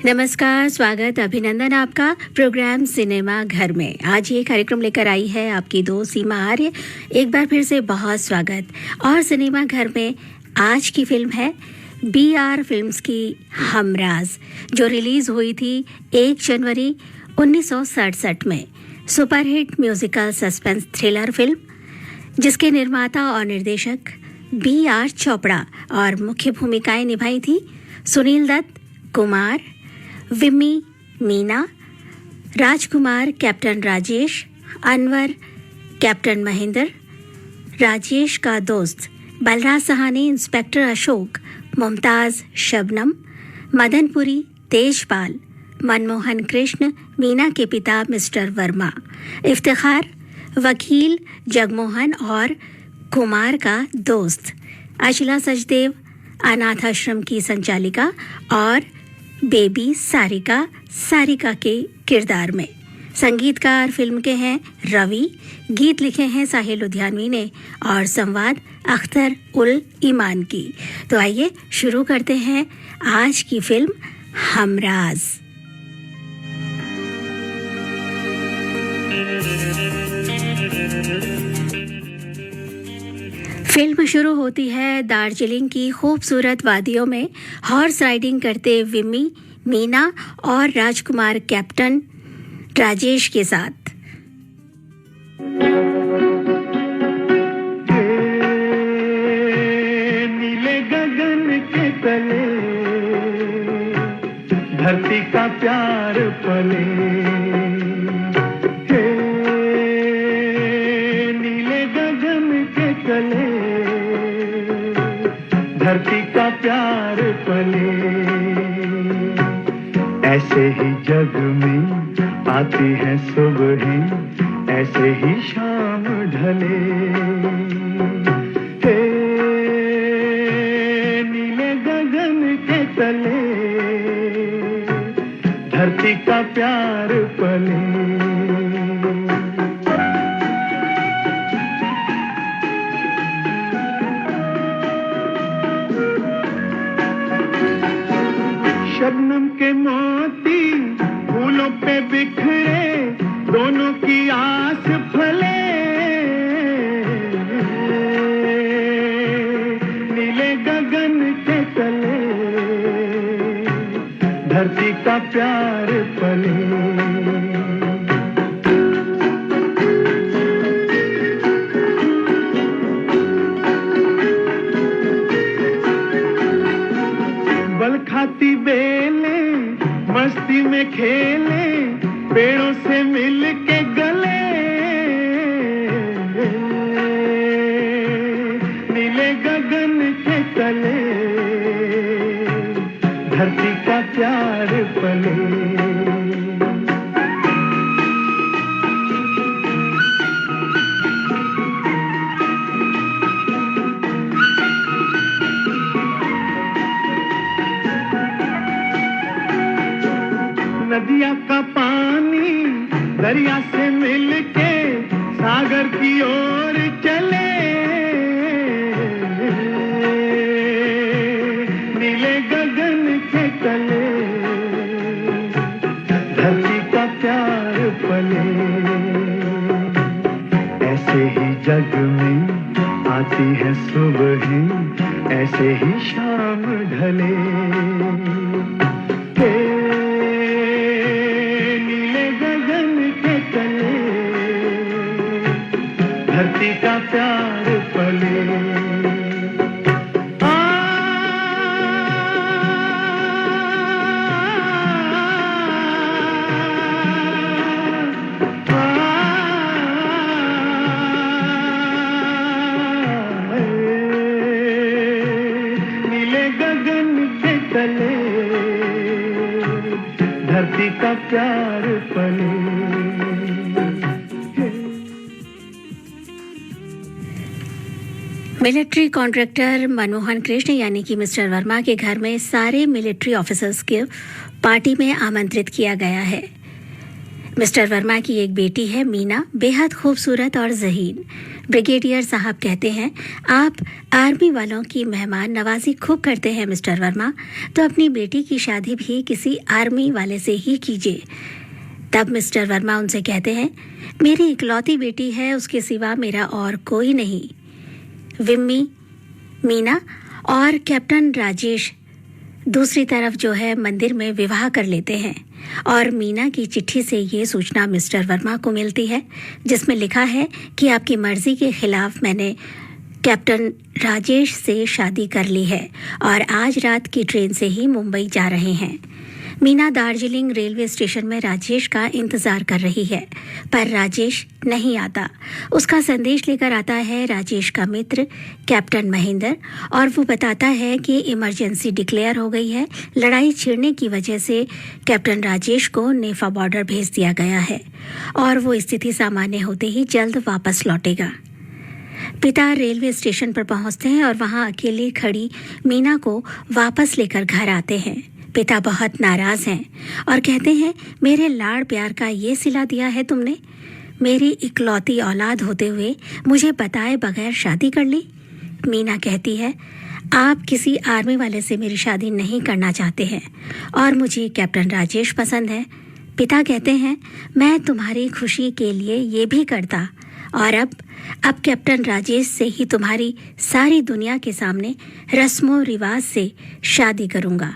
नमस्कार, स्वागत, अभिनंदन आपका प्रोग्राम सिनेमा घर में। आज ये कार्यक्रम लेकर आई है आपकी दोस्त सीमा आर्य। एक बार फिर से बहुत स्वागत। और सिनेमा घर में आज की फिल्म है BR फिल्म्स की हमराज, जो रिलीज हुई थी 1 जनवरी 1967 में। Superhit musical suspense thriller film, जिसके निर्माता और निर्देशक BR चोपड़ा और मुख्य भूमिकाएं निभाई थी सुनील दत्त, कुमार, विम्मी, मीना, राजकुमार कैप्टन राजेश, अनवर कैप्टन महेंद्र, राजेश का दोस्त बलराज सहानी इंस्पेक्टर अशोक, मुमताज शबनम, मदनपुरी तेजपाल, मनमोहन कृष्ण मीना के पिता मिस्टर वर्मा, इफ्तिखार वकील जगमोहन और कुमार का दोस्त, अशिला सचदेव अनाथ आश्रम की संचालिका और बेबी सारिका के किरदार में। संगीतकार फिल्म के हैं रवि, गीत लिखे हैं साहिल लुधियानवी ने और संवाद अख्तर उल ईमान की। तो आइए शुरू करते हैं आज की फिल्म हमराज। फिल्म शुरू होती है दार्जिलिंग की खूबसूरत वादियों में हॉर्स राइडिंग करते विम्मी, मीना और राजकुमार कैप्टन राजेश के साथ। नीले गगन के तले धरती का प्यार पले, नीले गगन के तले धरती का प्यार पले। ऐसे ही जग में आती है सुबह, ऐसे ही शाम ढले। नीले गगन के तले धरती का प्यार पले। शबनम के मोती फूलों पे बिखरे, दोनों की आस फले। नीले गगन के तले धरती का प्यार पले। बल खाती बेले मस्ती में खेले, पेड़ों से मिल के गले। नीले गगन के तले धरती का प्यार पले। नदिया का पानी दरिया से मिलके सागर की ओर चले। नीले गगन के तले धरती का प्यार पले। ऐसे ही जग में आती है सुबह, ऐसे ही शाम ढले। धरती का प्यार पले। नीले गगन के तले धरती का प्यार पले। मिलिट्री कॉन्ट्रैक्टर मनमोहन कृष्ण यानी कि मिस्टर वर्मा के घर में सारे मिलिट्री ऑफिसर्स के पार्टी में आमंत्रित किया गया है। मिस्टर वर्मा की एक बेटी है मीना, बेहद खूबसूरत और ज़हीन। ब्रिगेडियर साहब कहते हैं, आप आर्मी वालों की मेहमान नवाजी खूब करते हैं मिस्टर वर्मा, तो अपनी बेटी की शादी भी किसी आर्मी वाले से ही कीजिए। तब मिस्टर वर्मा उनसे कहते हैं, मेरी इकलौती बेटी है, उसके सिवा मेरा और कोई नहीं। विम्मी, मीना और कैप्टन राजेश दूसरी तरफ जो है मंदिर में विवाह कर लेते हैं और मीना की चिट्ठी से ये सूचना मिस्टर वर्मा को मिलती है, जिसमें लिखा है कि आपकी मर्जी के खिलाफ मैंने कैप्टन राजेश से शादी कर ली है और आज रात की ट्रेन से ही मुंबई जा रहे हैं। मीना दार्जिलिंग रेलवे स्टेशन में राजेश का इंतजार कर रही है, पर राजेश नहीं आता। उसका संदेश लेकर आता है राजेश का मित्र कैप्टन महेंद्र, और वो बताता है कि इमरजेंसी डिक्लेयर हो गई है। लड़ाई छिड़ने की वजह से कैप्टन राजेश को नेफा बॉर्डर भेज दिया गया है और वो स्थिति सामान्य होते ही जल्द वापस लौटेगा। पिता रेलवे स्टेशन पर पहुंचते हैं और वहां अकेली खड़ी मीना को वापस लेकर घर आते हैं। पिता बहुत नाराज हैं और कहते हैं, मेरे लाड़ प्यार का ये सिला दिया है तुमने? मेरी इकलौती औलाद होते हुए मुझे बताए बगैर शादी कर ली। मीना कहती है, आप किसी आर्मी वाले से मेरी शादी नहीं करना चाहते हैं और मुझे कैप्टन राजेश पसंद है। पिता कहते हैं, मैं तुम्हारी खुशी के लिए ये भी करता, और अब कैप्टन राजेश से ही तुम्हारी सारी दुनिया के सामने रस्मों रिवाज से शादी करूँगा।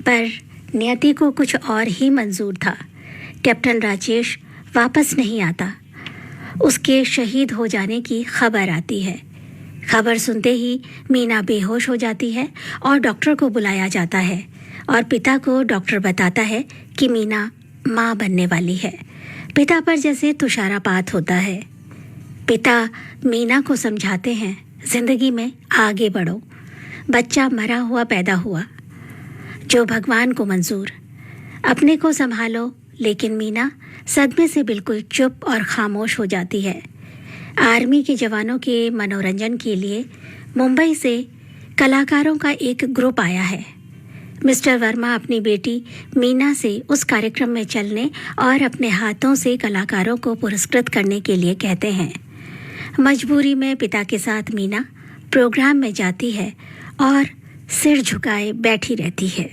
पर नियति को कुछ और ही मंजूर था। कैप्टन राजेश वापस नहीं आता। उसके शहीद हो जाने की खबर आती है। खबर सुनते ही मीना बेहोश हो जाती है और डॉक्टर को बुलाया जाता है और पिता को डॉक्टर बताता है कि मीना माँ बनने वाली है। पिता पर जैसे तुषारपात होता है। पिता मीना को समझाते हैं, जिंदगी में आगे बढ़ो, बच्चा मरा हुआ पैदा हुआ, जो भगवान को मंजूर, अपने को संभालो। लेकिन मीना सदमे से बिल्कुल चुप और खामोश हो जाती है। आर्मी के जवानों के मनोरंजन के लिए मुंबई से कलाकारों का एक ग्रुप आया है। मिस्टर वर्मा अपनी बेटी मीना से उस कार्यक्रम में चलने और अपने हाथों से कलाकारों को पुरस्कृत करने के लिए कहते हैं। मजबूरी में पिता के साथ मीना प्रोग्राम में जाती है और सिर झुकाए बैठी रहती है।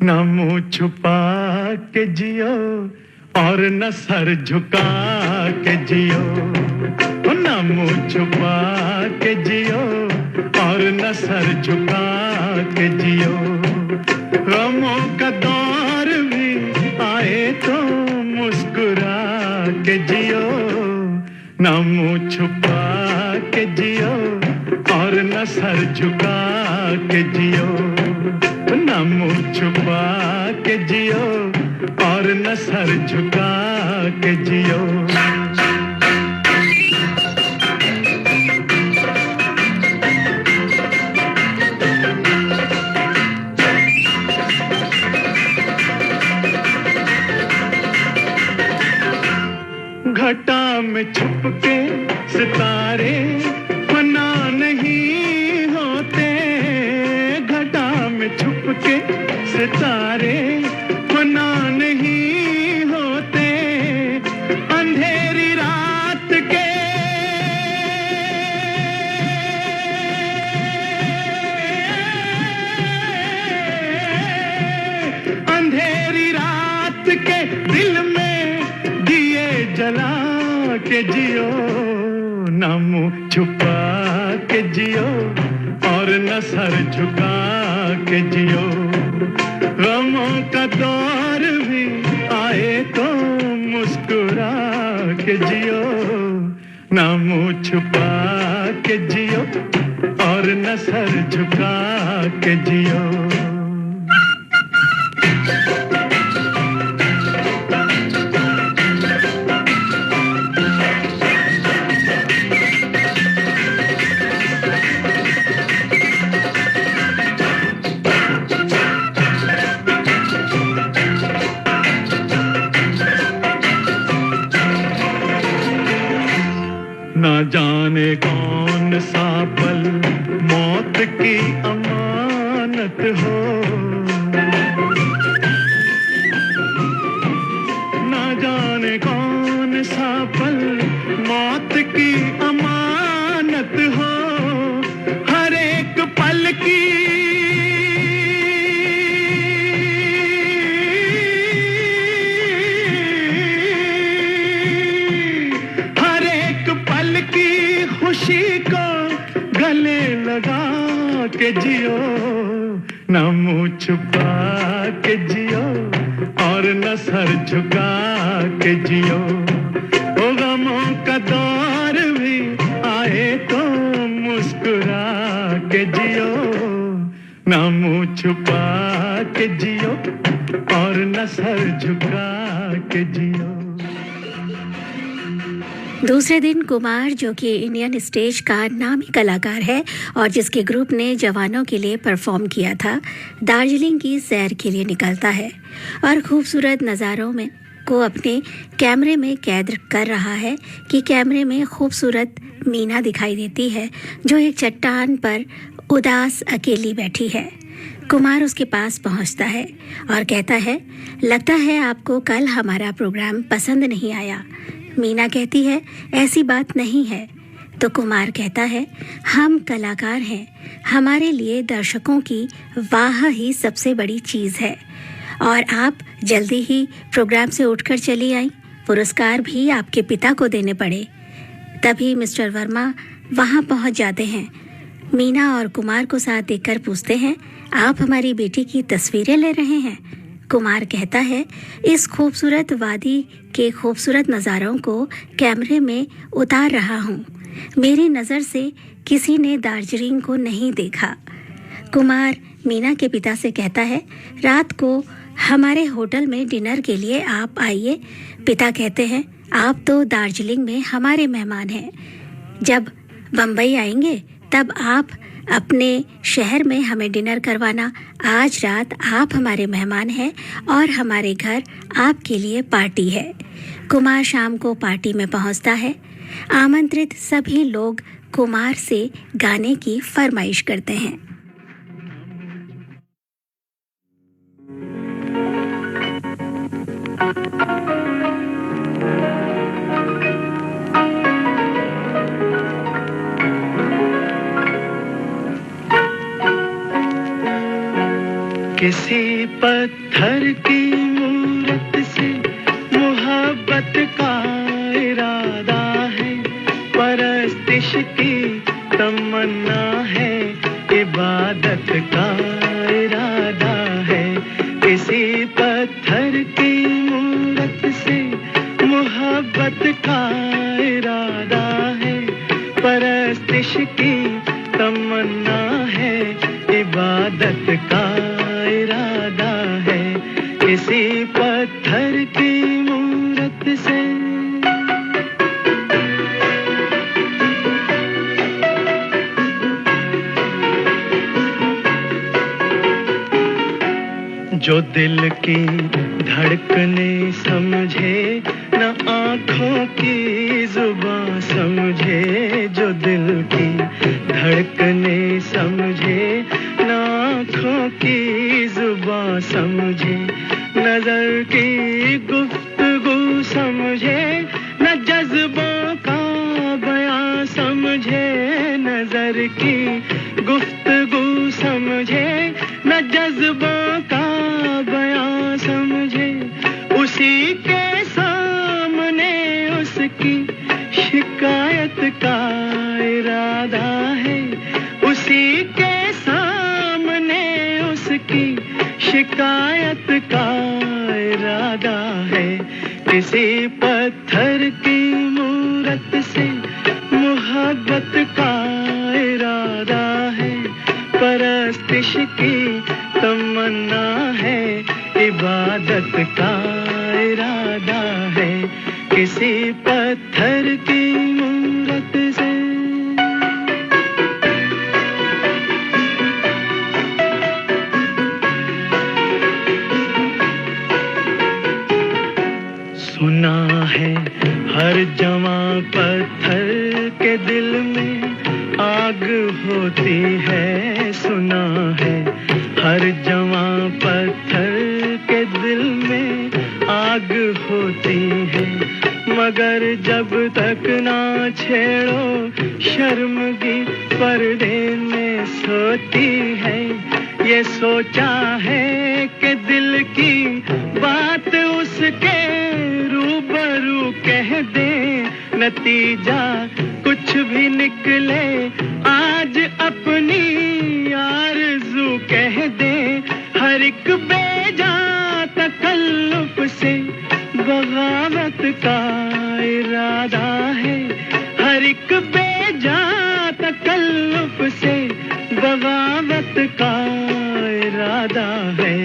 न मुंह छुपा के जियो और न सर झुका के जियो, न मुंह छुपा के जियो और न सर झुका के जियो। गमों का दौर भी आए तो मुस्कुरा के जियो, न मुंह छुपा के जियो और न सर झुका के जियो, न मुंह छुपा के जियो और न सर झुका के जियो। घटा में छुप के सितारे फना नहीं होते, घटा में छुप के सितारे फना नहीं होते, के दिल में दिए जला के जियो, ना मुंह छुपा के जियो और न सर झुका के जियो। गमों का दौर भी आए तो मुस्कुरा के जियो, ना मुंह छुपा के जियो और न सर झुका के जियो। ना जाने कौन सा पल मौत की अमानत हो, ना जाने कौन सा पल मौत की अमानत हो। हर एक पल की खुशी को गले लगा के जियो, न मुंह छुपा के जियो और न सर झुका के जियो। ओ गमों का दौर भी आए तो मुस्कुरा के जियो, न मुंह छुपा के जियो और न सर झुका के जियो। दूसरे दिन कुमार, जो कि इंडियन स्टेज का नामी कलाकार है और जिसके ग्रुप ने जवानों के लिए परफॉर्म किया था, दार्जिलिंग की सैर के लिए निकलता है और खूबसूरत नज़ारों में को अपने कैमरे में कैद कर रहा है कि कैमरे में खूबसूरत मीना दिखाई देती है जो एक चट्टान पर उदास अकेली बैठी है। कुमार उसके पास पहुंचता है और कहता है, लगता है आपको कल हमारा प्रोग्राम पसंद नहीं आया। मीना कहती है, ऐसी बात नहीं है। तो कुमार कहता है, हम कलाकार हैं, हमारे लिए दर्शकों की वाह ही सबसे बड़ी चीज़ है और आप जल्दी ही प्रोग्राम से उठकर चली आई, पुरस्कार भी आपके पिता को देने पड़े। तभी मिस्टर वर्मा वहाँ पहुँच जाते हैं। मीना और कुमार को साथ देखकर पूछते हैं, आप हमारी बेटी की तस्वीरें ले रहे हैं? कुमार कहता है, इस खूबसूरत वादी के खूबसूरत नज़ारों को कैमरे में उतार रहा हूँ। मेरी नज़र से किसी ने दार्जिलिंग को नहीं देखा। कुमार मीना के पिता से कहता है, रात को हमारे होटल में डिनर के लिए आप आइए। पिता कहते हैं, आप तो दार्जिलिंग में हमारे मेहमान हैं, जब बम्बई आएंगे तब आप अपने शहर में हमें डिनर करवाना। आज रात आप हमारे मेहमान हैं और हमारे घर आपके लिए पार्टी है। कुमार शाम को पार्टी में पहुंचता है। आमंत्रित सभी लोग कुमार से गाने की फरमाइश करते हैं। किसी पत्थर की मूरत से मोहब्बत का इरादा है, परस्तिश की तमन्ना है, इबादत का इरादा है। किसी पत्थर की मूरत से मोहब्बत का इरादा है, परस्तिश की तमन्ना है, इबादत का इरादा है। किसी पत्थर की मूरत से जो दिल की धड़कने समझे, न आँखों की जुबां समझे। जो दिल की धड़कने समझे, न आँखों की जुबां समझे। नजर की गुफ्तगू समझे, न जज्बों का बयां समझे। नजर की गुफ्तगू समझे, न जज्बों का बयां समझे। उसी के सामने उसकी शिकायत का इरादा है, उसी के सामने उसकी शिकायत का इरादा है। किसी पत्थर की मूरत से मोहब्बत का इरादा है, परस्तिश की तमन्ना है, इबादत का इरादा है। किसी पत्थर की मूरत से सुना है हर जवां पत्थर के दिल में आग होती है, सुना है हर जवां पत्थर के दिल में आग होती है, मगर जब तक ना छेड़ो शर्मगी पर्दे में सोती है। ये सोचा है कि दिल की बात उसके रूबरू कह दे, नतीजा कुछ भी निकले आज अपनी आरज़ू कह दे। हर एक बेजा तकल्लुफ से बगावत का इरादा है, हर एक बेजा तकल्लुफ से बगावत का इरादा है।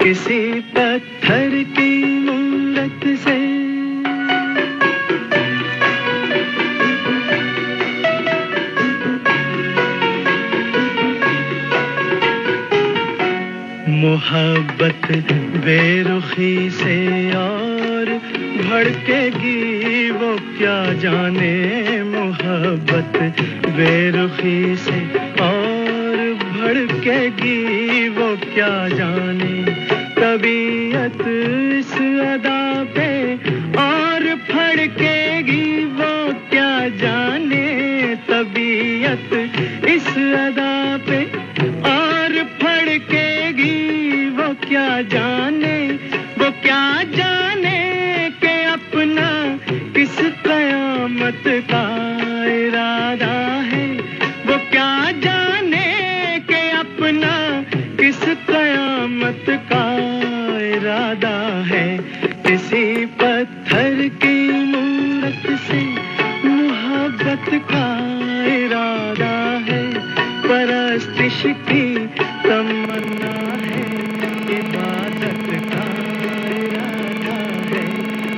किसी पत्थर की मूरत से मोहब्बत बेरुखी से और भड़केगी वो क्या जाने, मोहब्बत बेरुखी से और भड़केगी वो क्या जाने। तबीयत इस अदा पे और फड़केगी वो क्या जाने, तबीयत इस अदा पे और फड़केगी वो क्या जाने। वो क्या जाने कि अपना किस कयामत का इरादा है, वो क्या जाने कि अपना किस कयामत का इरादा है। किसी पत्थर की मूरत से मोहब्बत का इरादा है, परस्तिश की तमन्ना है, इबादत का इरादा है।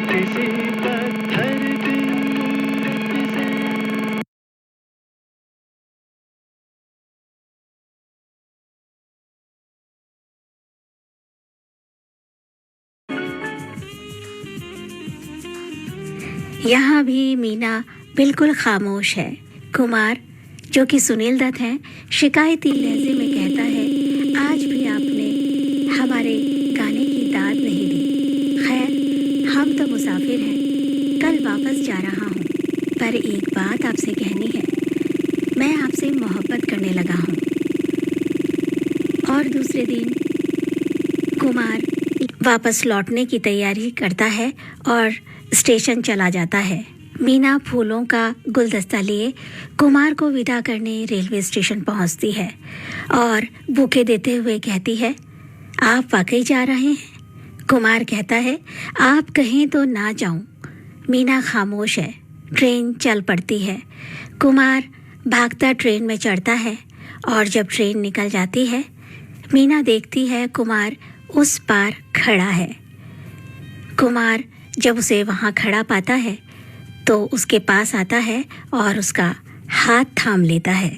किसी पत्थर की मूरत से यहाँ भी मीना बिल्कुल खामोश है। कुमार, जो कि सुनील दत्त हैं, शिकायती लहजे में कहता है, आज भी आपने हमारे गाने की दाद नहीं दी। खैर, हम तो मुसाफिर हैं, कल वापस जा रहा हूँ, पर एक बात आपसे कहनी है, मैं आपसे मोहब्बत करने लगा हूँ। और दूसरे दिन कुमार वापस लौटने की तैयारी करता है और स्टेशन चला जाता है। मीना फूलों का गुलदस्ता लिए कुमार को विदा करने रेलवे स्टेशन पहुंचती है और बुके देते हुए कहती है, आप वाकई जा रहे हैं? कुमार कहता है, आप कहें तो ना जाऊं। मीना खामोश है। ट्रेन चल पड़ती है। कुमार भागता ट्रेन में चढ़ता है और जब ट्रेन निकल जाती है, मीना देखती है कुमार उस पार खड़ा है। कुमार जब उसे वहाँ खड़ा पाता है तो उसके पास आता है और उसका हाथ थाम लेता है।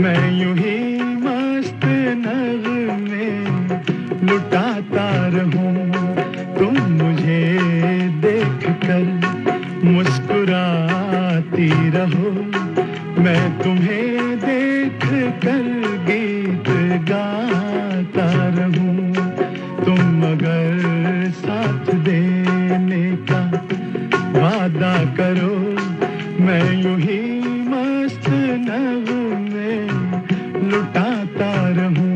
मैं यूं ही मस्त नगमे लुटाता रहूं, तुम मुझे देख कर मुस्कुराती रहो, मैं तुम्हें देख कर गीत गाता रहूं, तुम अगर साथ देने का वादा करो, मैं यूं ही मस्त नगमे लुटाता रहूं।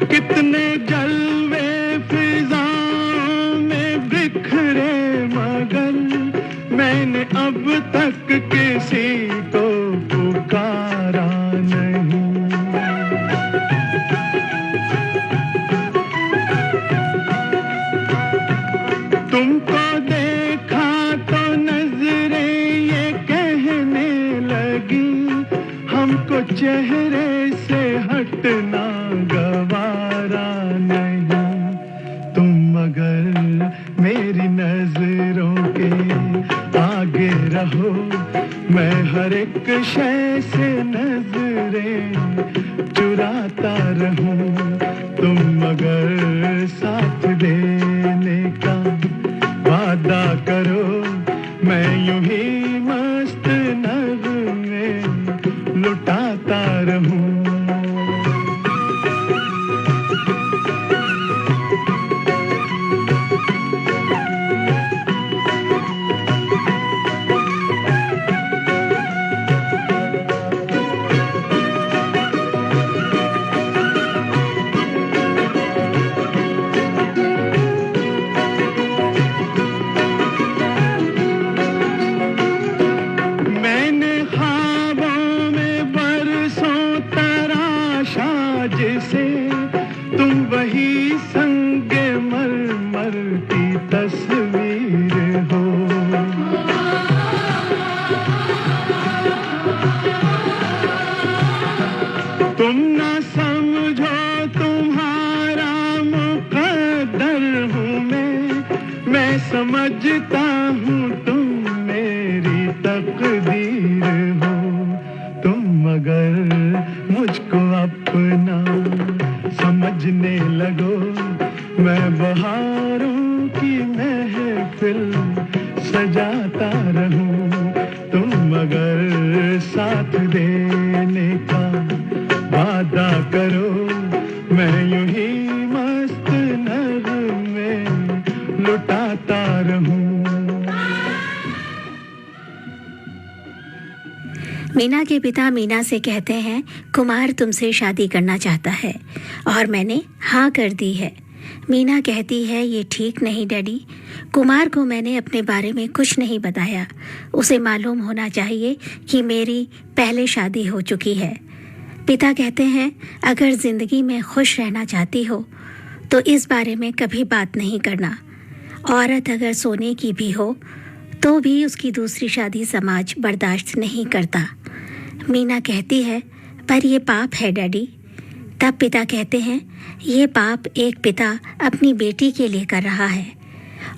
कितने जलवे फिजाओं में बिखरे, मगर मैंने अब तक किसी को पुकारा नहीं। तुमको देखा तो नजरें ये कहने लगी, हमको चेहरे से हटना गवारा नहीं। तुम अगर मेरी नजरों के आगे रहो, मैं हर एक शय से नजरें चुराता रहूं, तुम अगर साथ देने का वादा करो, मैं यूं ही मस्त नगमे लुटाता रहूं। जिसे तुम वही संगे मरमर की तस्वीर हो, तुम ना समझो तुम्हारा मुकद्दर हूँ मैं समझता हूँ तुम मेरी तकदीर हो, तुम अगर मुझको अपना समझने लगो, मैं बहारों की महफिल सजाता रहूं, तुम अगर साथ देने का वादा करो, मैं यूं ही मस्त नगमे लुटाता रहूं। मीना के पिता मीना से कहते हैं, कुमार तुमसे शादी करना चाहता है और मैंने हाँ कर दी है। मीना कहती है, ये ठीक नहीं डैडी, कुमार को मैंने अपने बारे में कुछ नहीं बताया, उसे मालूम होना चाहिए कि मेरी पहले शादी हो चुकी है। पिता कहते हैं, अगर ज़िंदगी में खुश रहना चाहती हो तो इस बारे में कभी बात नहीं करना। औरत अगर सोने की भी हो तो भी उसकी दूसरी शादी समाज बर्दाश्त नहीं करता। मीना कहती है, पर ये पाप है डैडी। तब पिता कहते हैं, ये पाप एक पिता अपनी बेटी के लिए कर रहा है।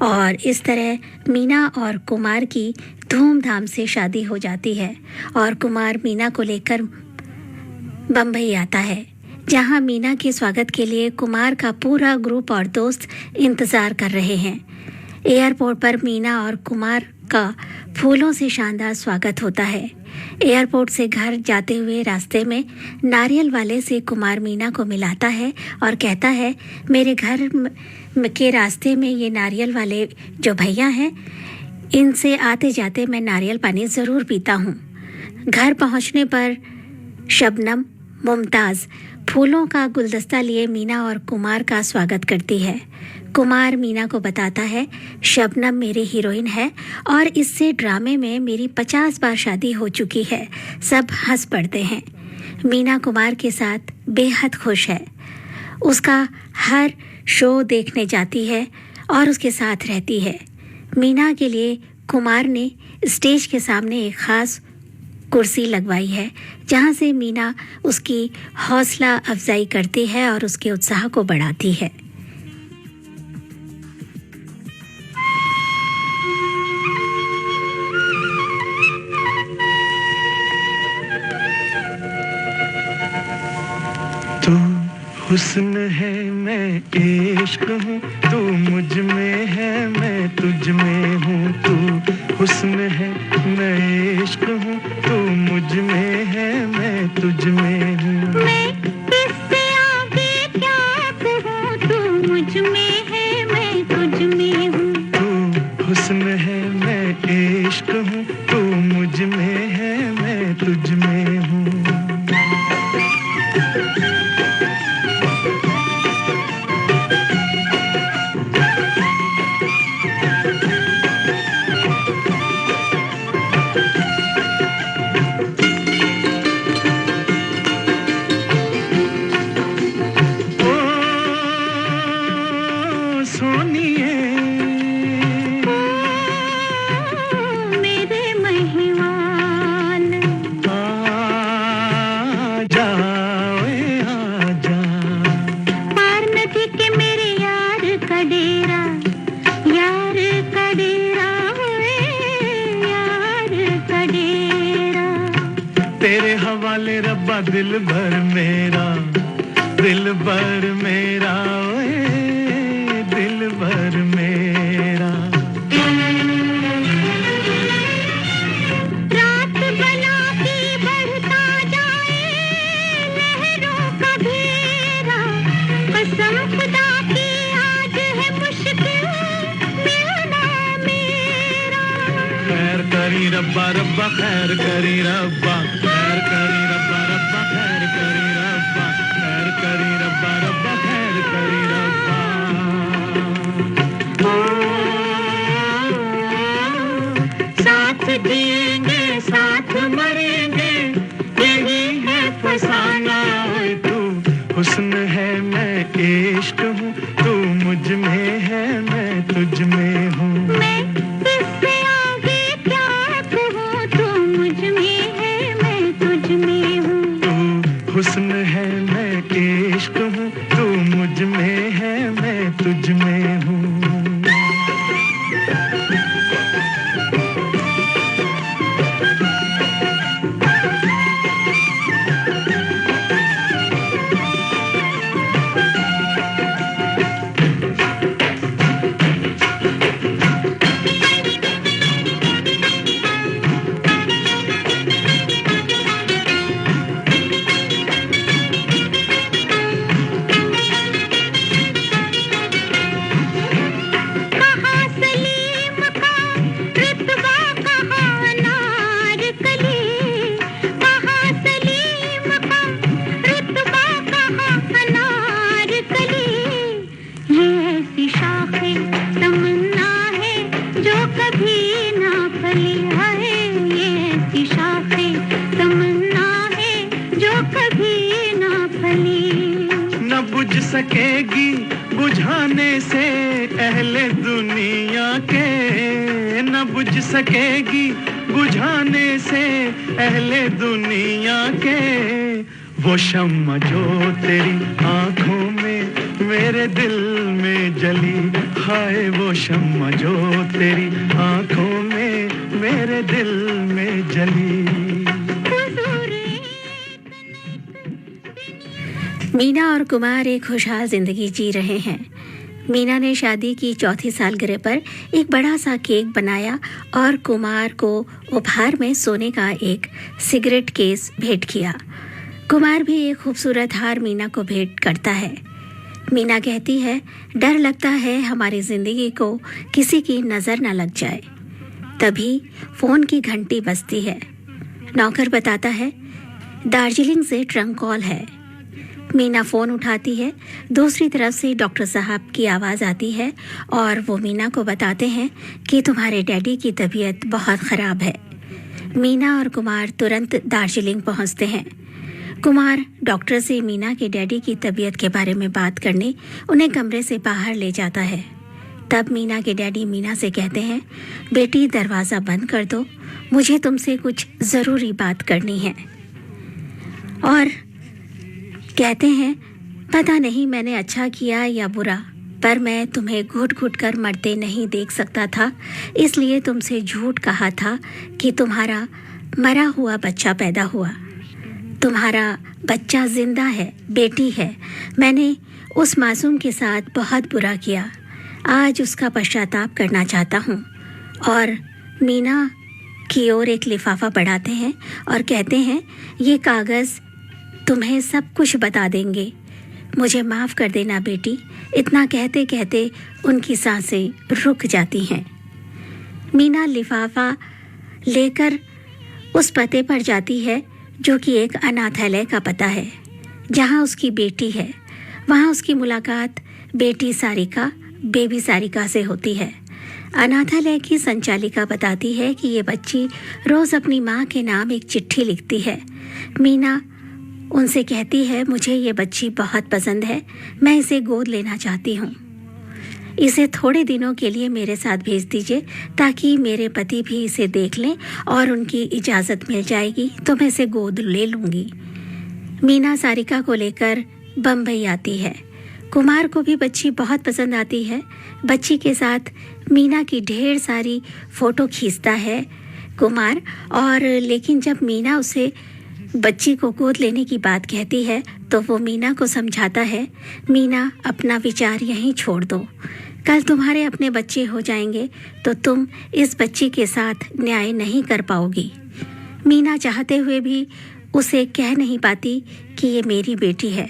और इस तरह मीना और कुमार की धूमधाम से शादी हो जाती है और कुमार मीना को लेकर बम्बई आता है, जहां मीना के स्वागत के लिए कुमार का पूरा ग्रुप और दोस्त इंतज़ार कर रहे हैं। एयरपोर्ट पर मीना और कुमार का फूलों से शानदार स्वागत होता है। एयरपोर्ट से घर जाते हुए रास्ते में नारियल वाले से कुमार मीना को मिलाता है और कहता है, मेरे घर के रास्ते में ये नारियल वाले जो भैया हैं, इनसे आते जाते मैं नारियल पानी ज़रूर पीता हूँ। घर पहुँचने पर शबनम मुमताज़ फूलों का गुलदस्ता लिए मीना और कुमार का स्वागत करती है। कुमार मीना को बताता है, शबनम मेरी हीरोइन है और इससे ड्रामे में मेरी 50 बार शादी हो चुकी है। सब हंस पड़ते हैं। मीना कुमार के साथ बेहद खुश है। उसका हर शो देखने जाती है और उसके साथ रहती है। मीना के लिए कुमार ने स्टेज के सामने एक खास कुर्सी लगवाई है, जहां से मीना उसकी हौसला अफजाई करती है और उसके उत्साह को बढ़ाती है। तू हुस्न है मैं इश्क हूँ, तू मुझ में है मैं तुझ में हूँ। तू हुस्न है मैं इश्क हूँ, तू मुझ में है मैं तुझ में हूँ। मैं किससे आगे क्या कहूँ, तू मुझ में है मैं तुझ में हूँ। तू हुस्न है मैं इश्क हूँ, तू मुझ में है मैं तुझ में हूँ। तेरे हवाले रब्बा दिल भर मेरा, दिल भर मेरा, ओए दिल भर मेरा। रात बना के बढ़ता जाए लहरों का घेरा, कसम खुदा की आज है मुश्किल मिलना मेरा। खैर करी रब्बा रब्बा खैर करी रब्बा, खैर करी रब्बा रब्बा खैर करी रब्बा, खैर करी रब्बा रब्बा खैर करी रब्बा। साथ जिएंगे साथ मरेंगे, यही है फसाना। ओए तू हुस्न है मैं इश्क हूँ, तू मुझ में है मैं तुझ में हूँ। मैं किससे आगे क्या कहूँ, तू मुझ में है मैं तुझ में हूँ। तू हुस्न है मैं इश्क हूँ, तू मुझ में है मैं तुझ में हूँ। सकेगी बुझाने से अहले दुनिया के, न बुझ सकेगी बुझाने से अहले दुनिया के। वो शम्मा जो तेरी आंखों में मेरे दिल में जली, हाय वो शम्मा जो तेरी आंखों में मेरे दिल में जली। मीना और कुमार एक खुशहाल जिंदगी जी रहे हैं। मीना ने शादी की चौथी सालगिरह पर एक बड़ा सा केक बनाया और कुमार को उपहार में सोने का एक सिगरेट केस भेंट किया। कुमार भी एक खूबसूरत हार मीना को भेंट करता है। मीना कहती है, डर लगता है हमारी जिंदगी को किसी की नज़र न लग जाए। तभी फ़ोन की घंटी बजती है। नौकर बताता है दार्जिलिंग से ट्रंक कॉल है। मीना फ़ोन उठाती है। दूसरी तरफ से डॉक्टर साहब की आवाज़ आती है और वो मीना को बताते हैं कि तुम्हारे डैडी की तबीयत बहुत ख़राब है। मीना और कुमार तुरंत दार्जिलिंग पहुंचते हैं। कुमार डॉक्टर से मीना के डैडी की तबीयत के बारे में बात करने उन्हें कमरे से बाहर ले जाता है। तब मीना के डैडी मीना से कहते हैं, बेटी दरवाज़ा बंद कर दो, मुझे तुमसे कुछ ज़रूरी बात करनी है। और कहते हैं, पता नहीं मैंने अच्छा किया या बुरा, पर मैं तुम्हें घुट घुट कर मरते नहीं देख सकता था, इसलिए तुमसे झूठ कहा था कि तुम्हारा मरा हुआ बच्चा पैदा हुआ। तुम्हारा बच्चा जिंदा है, बेटी है। मैंने उस मासूम के साथ बहुत बुरा किया, आज उसका पश्चाताप करना चाहता हूँ। और मीना की ओर एक लिफाफा बढ़ाते हैं और कहते हैं, ये कागज़ तुम्हें सब कुछ बता देंगे, मुझे माफ़ कर देना बेटी। इतना कहते कहते उनकी सांसें रुक जाती हैं। मीना लिफाफा लेकर उस पते पर जाती है जो कि एक अनाथालय का पता है, जहाँ उसकी बेटी है। वहाँ उसकी मुलाकात बेटी सारिका, बेबी सारिका से होती है। अनाथालय की संचालिका बताती है कि ये बच्ची रोज़ अपनी माँ के नाम एक चिट्ठी लिखती है। मीना उनसे कहती है, मुझे ये बच्ची बहुत पसंद है, मैं इसे गोद लेना चाहती हूँ। इसे थोड़े दिनों के लिए मेरे साथ भेज दीजिए ताकि मेरे पति भी इसे देख लें और उनकी इजाज़त मिल जाएगी तो मैं इसे गोद ले लूँगी। मीना सारिका को लेकर बम्बई आती है। कुमार को भी बच्ची बहुत पसंद आती है। बच्ची के साथ मीना की ढेर सारी फ़ोटो खींचता है कुमार, और लेकिन जब मीना उसे बच्ची को गोद लेने की बात कहती है तो वो मीना को समझाता है, मीना अपना विचार यहीं छोड़ दो, कल तुम्हारे अपने बच्चे हो जाएंगे तो तुम इस बच्ची के साथ न्याय नहीं कर पाओगी। मीना चाहते हुए भी उसे कह नहीं पाती कि ये मेरी बेटी है।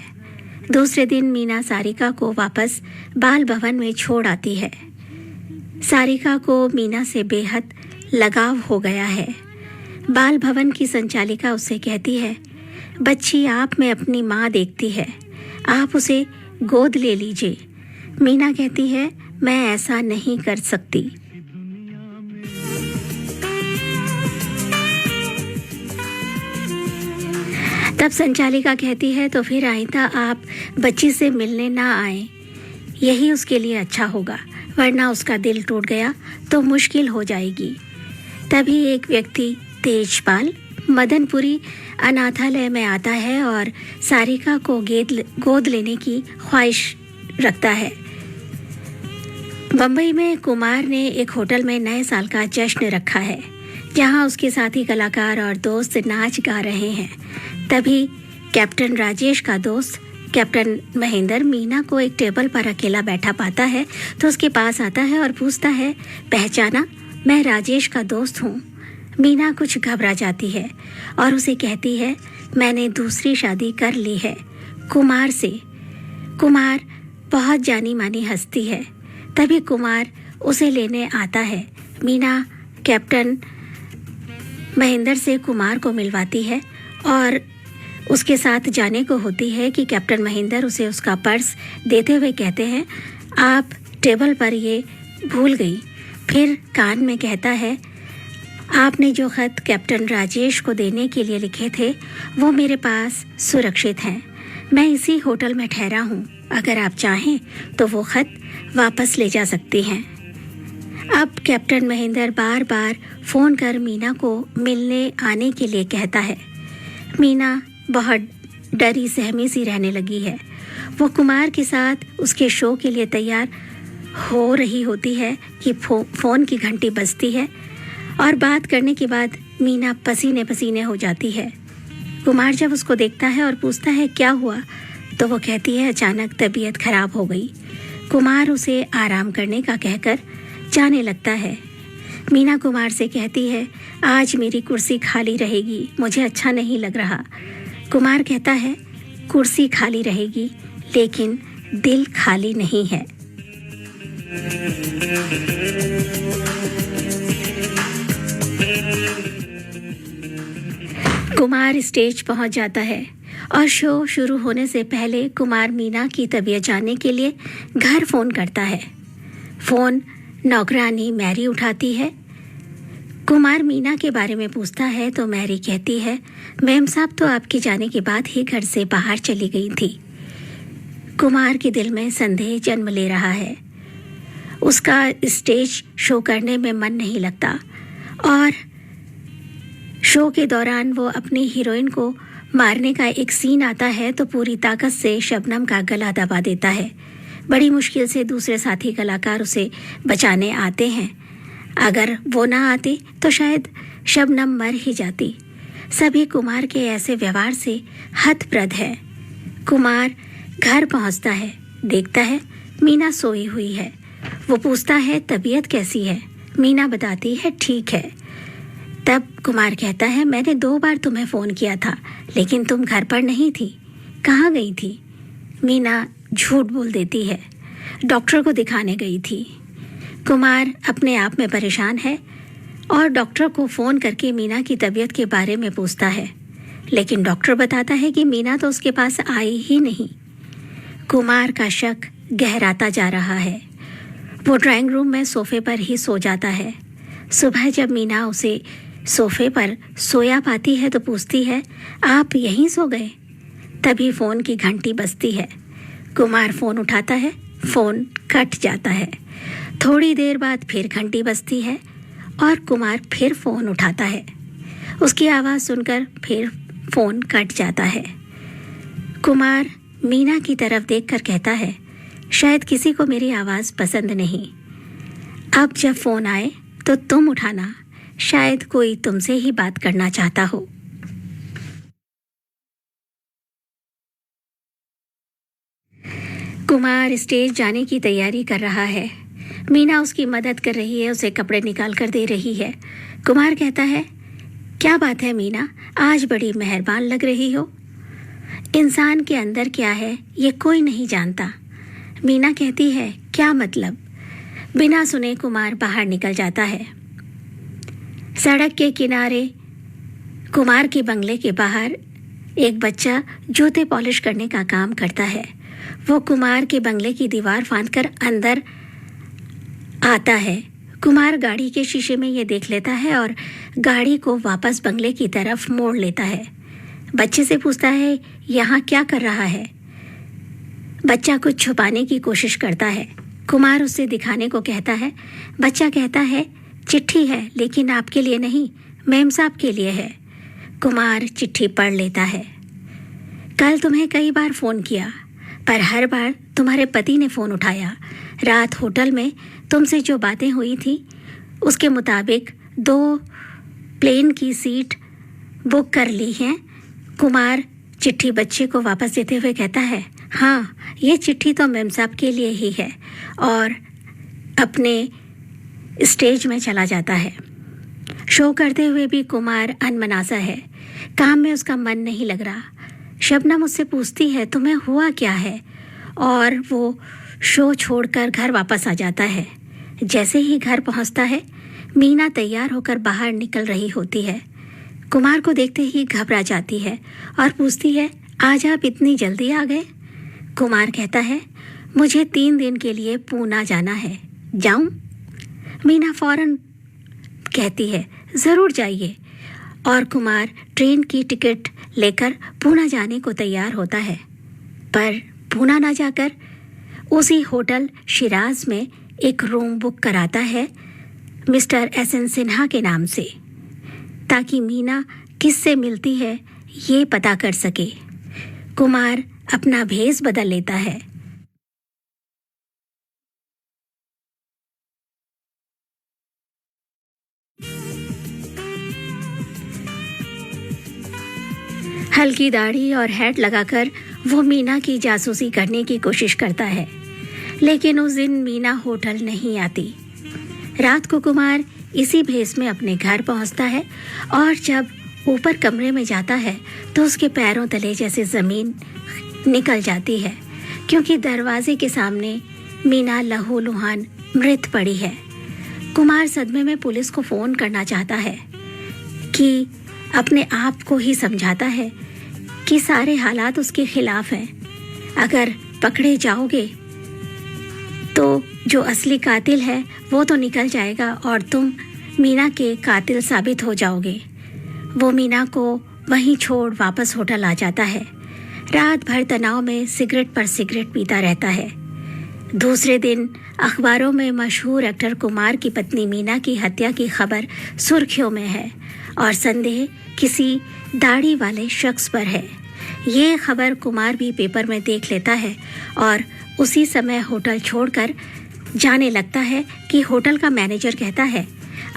दूसरे दिन मीना सारिका को वापस बाल भवन में छोड़ आती है। सारिका को मीना से बेहद लगाव हो गया है। बाल भवन की संचालिका उससे कहती है, बच्ची आप में अपनी माँ देखती है, आप उसे गोद ले लीजिए। मीना कहती है, मैं ऐसा नहीं कर सकती। तब संचालिका कहती है, तो फिर आइंदा आप बच्ची से मिलने ना आए, यही उसके लिए अच्छा होगा, वरना उसका दिल टूट गया तो मुश्किल हो जाएगी। तभी एक व्यक्ति तेजपाल मदनपुरी अनाथालय में आता है और सारिका को गोद लेने की ख्वाहिश रखता है। बम्बई में कुमार ने एक होटल में नए साल का जश्न रखा है, जहां उसके साथी कलाकार और दोस्त नाच गा रहे हैं। तभी कैप्टन राजेश का दोस्त कैप्टन महेंद्र मीना को एक टेबल पर अकेला बैठा पाता है तो उसके पास आता है और पूछता है, पहचाना, मैं राजेश का दोस्त हूँ। मीना कुछ घबरा जाती है और उसे कहती है, मैंने दूसरी शादी कर ली है कुमार से। कुमार बहुत जानी मानी हस्ती है। तभी कुमार उसे लेने आता है। मीना कैप्टन महेंद्र से कुमार को मिलवाती है और उसके साथ जाने को होती है कि कैप्टन महेंद्र उसे उसका पर्स देते हुए कहते हैं, आप टेबल पर ये भूल गई। फिर कान में कहता है, आपने जो खत कैप्टन राजेश को देने के लिए लिखे थे वो मेरे पास सुरक्षित हैं। मैं इसी होटल में ठहरा हूँ, अगर आप चाहें तो वो खत वापस ले जा सकती हैं। अब कैप्टन महेंद्र बार बार फ़ोन कर मीना को मिलने आने के लिए कहता है। मीना बहुत डरी सहमी सी रहने लगी है। वो कुमार के साथ उसके शो के लिए तैयार हो रही होती है कि फ़ोन की घंटी बजती है और बात करने के बाद मीना पसीने पसीने हो जाती है। कुमार जब उसको देखता है और पूछता है क्या हुआ, तो वो कहती है, अचानक तबीयत खराब हो गई। कुमार उसे आराम करने का कहकर जाने लगता है। मीना कुमार से कहती है, आज मेरी कुर्सी खाली रहेगी, मुझे अच्छा नहीं लग रहा। कुमार कहता है, कुर्सी खाली रहेगी लेकिन दिल खाली नहीं है। कुमार स्टेज पहुंच जाता है और शो शुरू होने से पहले कुमार मीना की तबीयत जानने के लिए घर फ़ोन करता है। फ़ोन नौकरानी मैरी उठाती है। कुमार मीना के बारे में पूछता है तो मैरी कहती है, मैम साहब तो आपके जाने के बाद ही घर से बाहर चली गई थी। कुमार के दिल में संदेह जन्म ले रहा है। उसका स्टेज शो करने में मन नहीं लगता और शो के दौरान वो अपनी हीरोइन को मारने का एक सीन आता है तो पूरी ताकत से शबनम का गला दबा देता है। बड़ी मुश्किल से दूसरे साथी कलाकार उसे बचाने आते हैं। अगर वो ना आते तो शायद शबनम मर ही जाती। सभी कुमार के ऐसे व्यवहार से हतप्रद है। कुमार घर पहुंचता है, देखता है मीना सोई हुई है। वो पूछता है तबीयत कैसी है। मीना बताती है ठीक है। तब कुमार कहता है मैंने 2 बार तुम्हें फ़ोन किया था लेकिन तुम घर पर नहीं थी, कहाँ गई थी? मीना झूठ बोल देती है, डॉक्टर को दिखाने गई थी। कुमार अपने आप में परेशान है और डॉक्टर को फ़ोन करके मीना की तबीयत के बारे में पूछता है, लेकिन डॉक्टर बताता है कि मीना तो उसके पास आई ही नहीं। कुमार का शक गहराता जा रहा है। वो ड्राइंग रूम में सोफे पर ही सो जाता है। सुबह जब मीना उसे सोफे पर सोया पाती है तो पूछती है, आप यहीं सो गए? तभी फ़ोन की घंटी बजती है। कुमार फ़ोन उठाता है, फ़ोन कट जाता है। थोड़ी देर बाद फिर घंटी बजती है और कुमार फिर फ़ोन उठाता है। उसकी आवाज़ सुनकर फिर फ़ोन कट जाता है। कुमार मीना की तरफ देखकर कहता है, शायद किसी को मेरी आवाज़ पसंद नहीं। अब जब फ़ोन आए तो तुम उठाना, शायद कोई तुमसे ही बात करना चाहता हो। कुमार स्टेज जाने की तैयारी कर रहा है। मीना उसकी मदद कर रही है, उसे कपड़े निकाल कर दे रही है। कुमार कहता है, क्या बात है मीना, आज बड़ी मेहरबान लग रही हो। इंसान के अंदर क्या है ये कोई नहीं जानता। मीना कहती है, क्या मतलब? बिना सुने कुमार बाहर निकल जाता है। सड़क के किनारे कुमार के बंगले के बाहर एक बच्चा जूते पॉलिश करने का काम करता है। वो कुमार के बंगले की दीवार फांदकर अंदर आता है। कुमार गाड़ी के शीशे में ये देख लेता है और गाड़ी को वापस बंगले की तरफ मोड़ लेता है। बच्चे से पूछता है, यहाँ क्या कर रहा है? बच्चा कुछ छुपाने की कोशिश करता है। कुमार उसे दिखाने को कहता है। बच्चा कहता है, चिट्ठी है लेकिन आपके लिए नहीं, मेम साहब के लिए है। कुमार चिट्ठी पढ़ लेता है। कल तुम्हें कई बार फ़ोन किया पर हर बार तुम्हारे पति ने फ़ोन उठाया। रात होटल में तुमसे जो बातें हुई थी उसके मुताबिक 2 प्लेन की सीट बुक कर ली हैं। कुमार चिट्ठी बच्चे को वापस देते हुए कहता है, हाँ ये चिट्ठी तो मेम साहब के लिए ही है, और अपने स्टेज में चला जाता है। शो करते हुए भी कुमार अनमनासा है। काम में उसका मन नहीं लग रहा। शबनम मुझसे पूछती है, तुम्हें हुआ क्या है? और वो शो छोड़कर घर वापस आ जाता है। जैसे ही घर पहुंचता है, मीना तैयार होकर बाहर निकल रही होती है। कुमार को देखते ही घबरा जाती है और पूछती है, आज आप इतनी जल्दी आ गए? कुमार कहता है, मुझे 3 दिन के लिए पूना जाना है, जाऊं? मीना फौरन कहती है, ज़रूर जाइए। और कुमार ट्रेन की टिकट लेकर पूना जाने को तैयार होता है, पर पूना ना जाकर उसी होटल शिराज में एक रूम बुक कराता है मिस्टर एसएन सिन्हा के नाम से, ताकि मीना किससे मिलती है ये पता कर सके। कुमार अपना भेष बदल लेता है। हल्की दाढ़ी और हैट लगाकर वो मीना की जासूसी करने की कोशिश करता है, लेकिन उस दिन मीना होटल नहीं आती। रात को कुमार इसी भेष में अपने घर पहुंचता है और जब ऊपर कमरे में जाता है तो उसके पैरों तले जैसे ज़मीन निकल जाती है, क्योंकि दरवाजे के सामने मीना लहूलुहान मृत पड़ी है। कुमार सदमे में पुलिस को फ़ोन करना चाहता है कि अपने आप को ही समझाता है कि सारे हालात उसके खिलाफ हैं। अगर पकड़े जाओगे तो जो असली कातिल है वो तो निकल जाएगा और तुम मीना के कातिल साबित हो जाओगे। वो मीना को वहीं छोड़ वापस होटल आ जाता है। रात भर तनाव में सिगरेट पर सिगरेट पीता रहता है। दूसरे दिन अखबारों में मशहूर एक्टर कुमार की पत्नी मीना की हत्या की खबर सुर्खियों में है और संदेह किसी दाढ़ी वाले शख्स पर है। ये खबर कुमार भी पेपर में देख लेता है और उसी समय होटल छोड़कर जाने लगता है कि होटल का मैनेजर कहता है,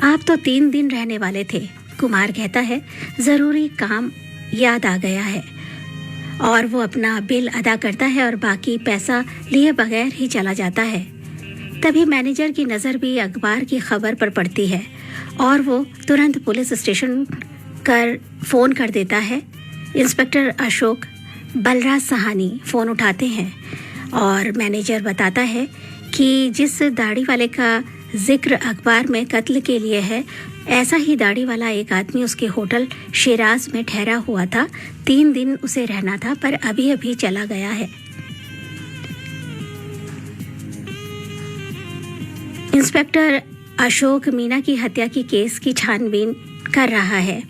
आप तो 3 दिन रहने वाले थे। कुमार कहता है, ज़रूरी काम याद आ गया है, और वो अपना बिल अदा करता है और बाकी पैसा लिए बगैर ही चला जाता है। तभी मैनेजर की नज़र भी अखबार की खबर पर पड़ती है और वो तुरंत पुलिस स्टेशन कर फ़ोन कर देता है। इंस्पेक्टर अशोक बलराज सहानी फ़ोन उठाते हैं और मैनेजर बताता है कि जिस दाढ़ी वाले का जिक्र अखबार में कत्ल के लिए है, ऐसा ही दाढ़ी वाला एक आदमी उसके होटल शिराज में ठहरा हुआ था। 3 दिन उसे रहना था, पर अभी अभी चला गया है। इंस्पेक्टर अशोक मीना की हत्या की केस की छानबीन कर रहा है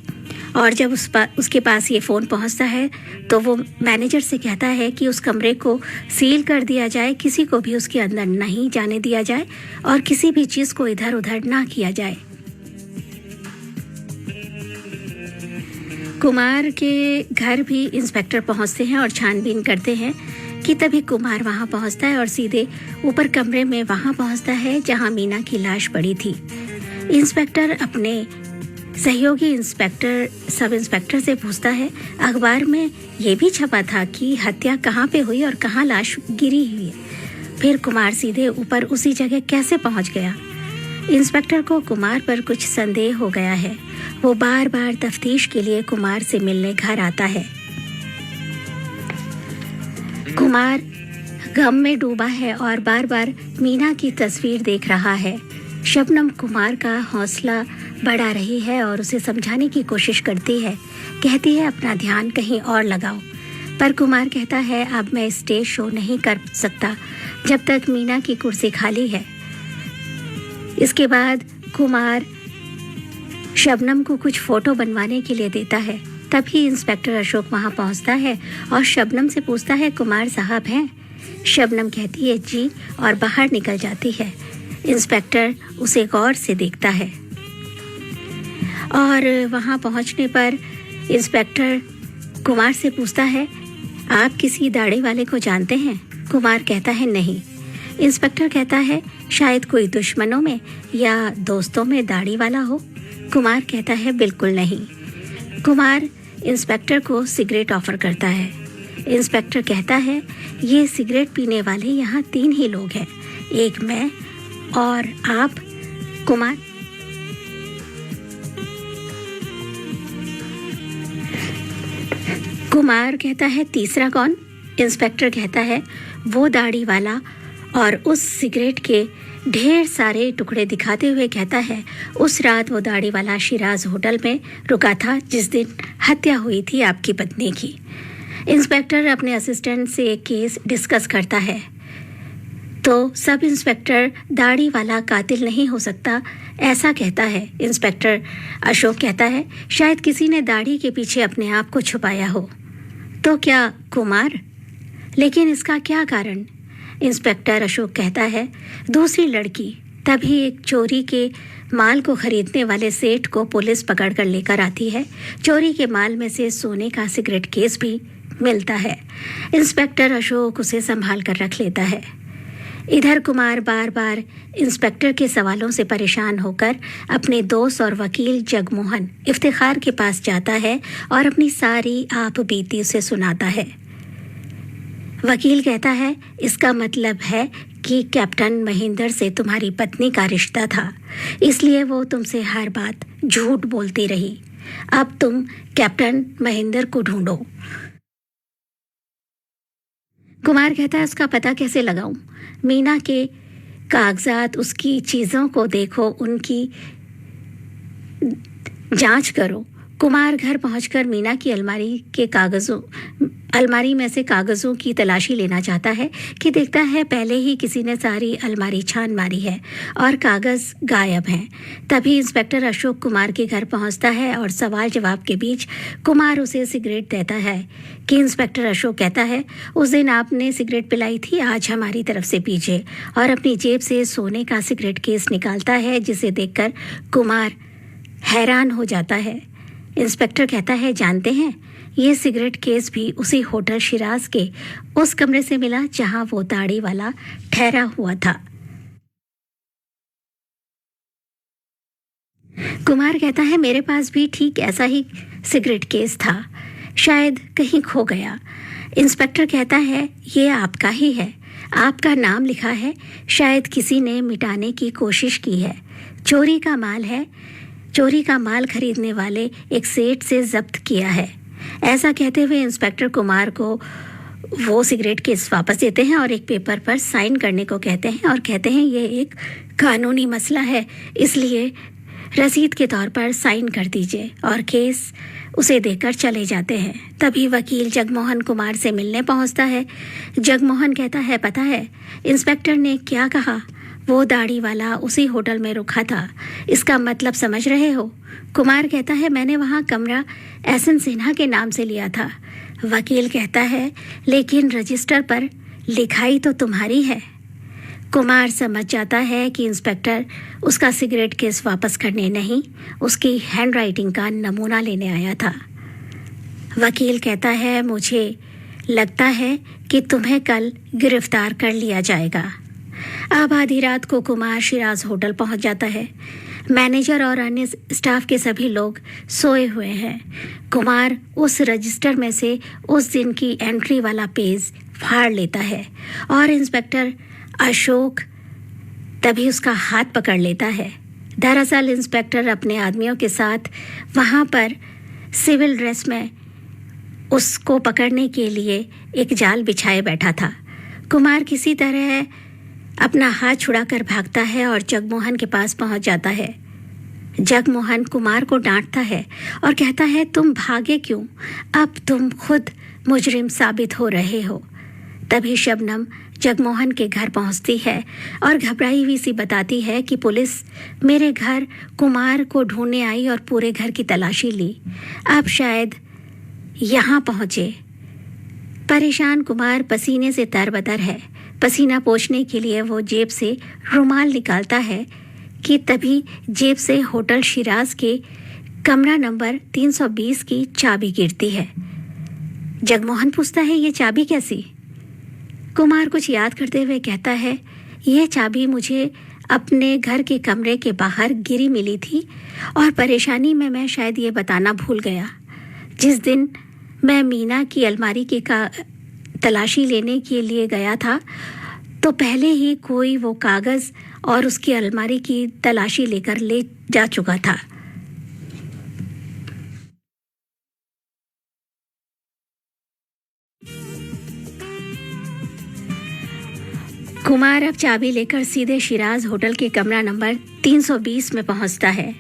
और जब उसके पास ये फ़ोन पहुंचता है तो वो मैनेजर से कहता है कि उस कमरे को सील कर दिया जाए, किसी को भी उसके अंदर नहीं जाने दिया जाए और किसी भी चीज़ को इधर उधर ना किया जाए। कुमार के घर भी इंस्पेक्टर पहुंचते हैं और छानबीन करते हैं कि तभी कुमार वहां पहुंचता है और सीधे ऊपर कमरे में वहां पहुंचता है जहां मीना की लाश पड़ी थी। इंस्पेक्टर अपने सहयोगी सब इंस्पेक्टर से पूछता है, अखबार में ये भी छपा था कि हत्या कहाँ पे हुई और कहाँ लाश गिरी हुई है। फिर कुमार सीधे ऊपर उसी जगह कैसे पहुंच गया। इंस्पेक्टर को कुमार पर कुछ संदेह हो गया है। वो बार बार तफ्तीश के लिए कुमार से मिलने घर आता है। कुमार गम में डूबा है और बार बार मीना की तस्वीर देख रहा है। शबनम कुमार का हौसला बढ़ा रही है और उसे समझाने की कोशिश करती है। कहती है, अपना ध्यान कहीं और लगाओ, पर कुमार कहता है, अब मैं स्टेज शो नहीं कर सकता जब तक मीना की कुर्सी खाली है। इसके बाद कुमार शबनम को कुछ फोटो बनवाने के लिए देता है। तभी इंस्पेक्टर अशोक वहां पहुंचता है और शबनम से पूछता है, कुमार साहब हैं? शबनम कहती है जी, और बाहर निकल जाती है। इंस्पेक्टर उसे गौर से देखता है और वहां पहुंचने पर इंस्पेक्टर कुमार से पूछता है, आप किसी दाढ़ी वाले को जानते हैं? कुमार कहता है नहीं। इंस्पेक्टर कहता है, शायद कोई दुश्मनों में या दोस्तों में दाढ़ी वाला हो। कुमार कहता है, बिल्कुल नहीं। कुमार इंस्पेक्टर को सिगरेट ऑफर करता है। इंस्पेक्टर कहता है, ये सिगरेट पीने वाले यहाँ 3 ही लोग हैं, एक मैं और आप। कुमार कहता है, तीसरा कौन? इंस्पेक्टर कहता है, वो दाढ़ी वाला, और उस सिगरेट के ढेर सारे टुकड़े दिखाते हुए कहता है, उस रात वो दाढ़ी वाला शिराज होटल में रुका था जिस दिन हत्या हुई थी आपकी पत्नी की। इंस्पेक्टर अपने असिस्टेंट से एक केस डिस्कस करता है तो सब इंस्पेक्टर दाढ़ी वाला कातिल नहीं हो सकता, ऐसा कहता है। इंस्पेक्टर अशोक कहता है, शायद किसी ने दाढ़ी के पीछे अपने आप को छुपाया हो। तो क्या कुमार? लेकिन इसका क्या कारण? इंस्पेक्टर अशोक कहता है, दूसरी लड़की। तभी एक चोरी के माल को खरीदने वाले सेठ को पुलिस पकड़ कर लेकर आती है। चोरी के माल में से सोने का सिगरेट केस भी मिलता है। इंस्पेक्टर अशोक उसे संभाल कर रख लेता है। इधर कुमार बार बार इंस्पेक्टर के सवालों से परेशान होकर अपने दोस्त और वकील जगमोहन इफ्तिखार के पास जाता है और अपनी सारी आप बीती उसे सुनाता है। वकील कहता है, इसका मतलब है कि कैप्टन महेंद्र से तुम्हारी पत्नी का रिश्ता था, इसलिए वो तुमसे हर बात झूठ बोलती रही। अब तुम कैप्टन महेंद्र को ढूंढो। कुमार कहता है, उसका पता कैसे लगाऊं? मीना के कागजात, उसकी चीज़ों को देखो, उनकी जांच करो। कुमार घर पहुंचकर मीना की अलमारी के कागजों अलमारी में से कागजों की तलाशी लेना चाहता है कि देखता है पहले ही किसी ने सारी अलमारी छान मारी है और कागज गायब हैं। तभी इंस्पेक्टर अशोक कुमार के घर पहुंचता है और सवाल जवाब के बीच कुमार उसे सिगरेट देता है कि इंस्पेक्टर अशोक कहता है, उस दिन आपने सिगरेट पिलाई थी, आज हमारी तरफ से पीजिए, और अपनी जेब से सोने का सिगरेट केस निकालता है, जिसे देखकर कुमार हैरान हो जाता है। इंस्पेक्टर कहता है, जानते हैं, ये सिगरेट केस भी उसी होटल शिराज के उस कमरे से मिला जहां वो दाढ़ी वाला ठहरा हुआ था। कुमार कहता है, मेरे पास भी ठीक ऐसा ही सिगरेट केस था, शायद कहीं खो गया। इंस्पेक्टर कहता है, ये आपका ही है, आपका नाम लिखा है, शायद किसी ने मिटाने की कोशिश की है। चोरी का माल है, चोरी का माल खरीदने वाले एक सेठ से जब्त किया है। ऐसा कहते हुए इंस्पेक्टर कुमार को वो सिगरेट केस वापस देते हैं और एक पेपर पर साइन करने को कहते हैं और कहते हैं ये एक कानूनी मसला है, इसलिए रसीद के तौर पर साइन कर दीजिए, और केस उसे देकर चले जाते हैं। तभी वकील जगमोहन कुमार से मिलने पहुंचता है। जगमोहन कहता है, पता है इंस्पेक्टर ने क्या कहा, वो दाढ़ी वाला उसी होटल में रुका था, इसका मतलब समझ रहे हो? कुमार कहता है, मैंने वहाँ कमरा एसएन सिन्हा के नाम से लिया था। वकील कहता है, लेकिन रजिस्टर पर लिखाई तो तुम्हारी है। कुमार समझ जाता है कि इंस्पेक्टर उसका सिगरेट केस वापस करने नहीं, उसकी हैंडराइटिंग का नमूना लेने आया था। वकील कहता है, मुझे लगता है कि तुम्हें कल गिरफ्तार कर लिया जाएगा। अब आधी रात को कुमार शिराज होटल पहुंच जाता है। मैनेजर और अन्य स्टाफ के सभी लोग सोए हुए हैं। कुमार उस रजिस्टर में से उस दिन की एंट्री वाला पेज फाड़ लेता है और इंस्पेक्टर अशोक तभी उसका हाथ पकड़ लेता है। दरअसल इंस्पेक्टर अपने आदमियों के साथ वहाँ पर सिविल ड्रेस में उसको पकड़ने के लिए एक जाल बिछाए बैठा था। कुमार किसी तरह अपना हाथ छुड़ाकर भागता है और जगमोहन के पास पहुंच जाता है। जगमोहन कुमार को डांटता है और कहता है, तुम भागे क्यों? अब तुम खुद मुजरिम साबित हो रहे हो। तभी शबनम जगमोहन के घर पहुंचती है और घबराई हुई सी बताती है कि पुलिस मेरे घर कुमार को ढूंढने आई और पूरे घर की तलाशी ली, अब शायद यहाँ पहुंचे। परेशान कुमार पसीने से तरबतर है। पसीना पोंछने के लिए वो जेब से रुमाल निकालता है कि तभी जेब से होटल शिराज के कमरा नंबर 320 की चाबी गिरती है। जगमोहन पूछता है, ये चाबी कैसी? कुमार कुछ याद करते हुए कहता है, यह चाबी मुझे अपने घर के कमरे के बाहर गिरी मिली थी और परेशानी में मैं शायद ये बताना भूल गया। जिस दिन मैं मीना की अलमारी की तलाशी लेने के लिए गया था तो पहले ही कोई वो कागज और उसकी अलमारी की तलाशी लेकर ले जा चुका था। कुमार अब चाबी लेकर सीधे शिराज होटल के कमरा नंबर 320 में पहुंचता है।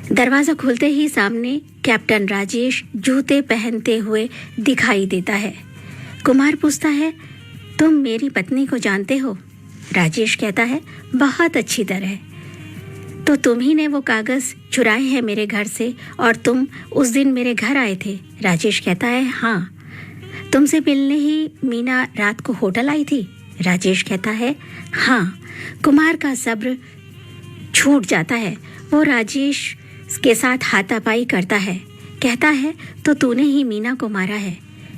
दरवाजा खुलते ही सामने कैप्टन राजेश जूते पहनते हुए दिखाई देता है। कुमार पूछता है, तुम मेरी पत्नी को जानते हो? राजेश कहता है, बहुत अच्छी तरह। तो तुम ही ने वो कागज चुराए हैं मेरे घर से और तुम उस दिन मेरे घर आए थे? राजेश कहता है, हाँ। तुमसे मिलने ही मीना रात को होटल आई थी? राजेश कहता है, हाँ। कुमार का सब्र छूट जाता है। वो राजेश के साथ हाथापाई करता है, कहता है, तो तूने ही मीना को मारा है?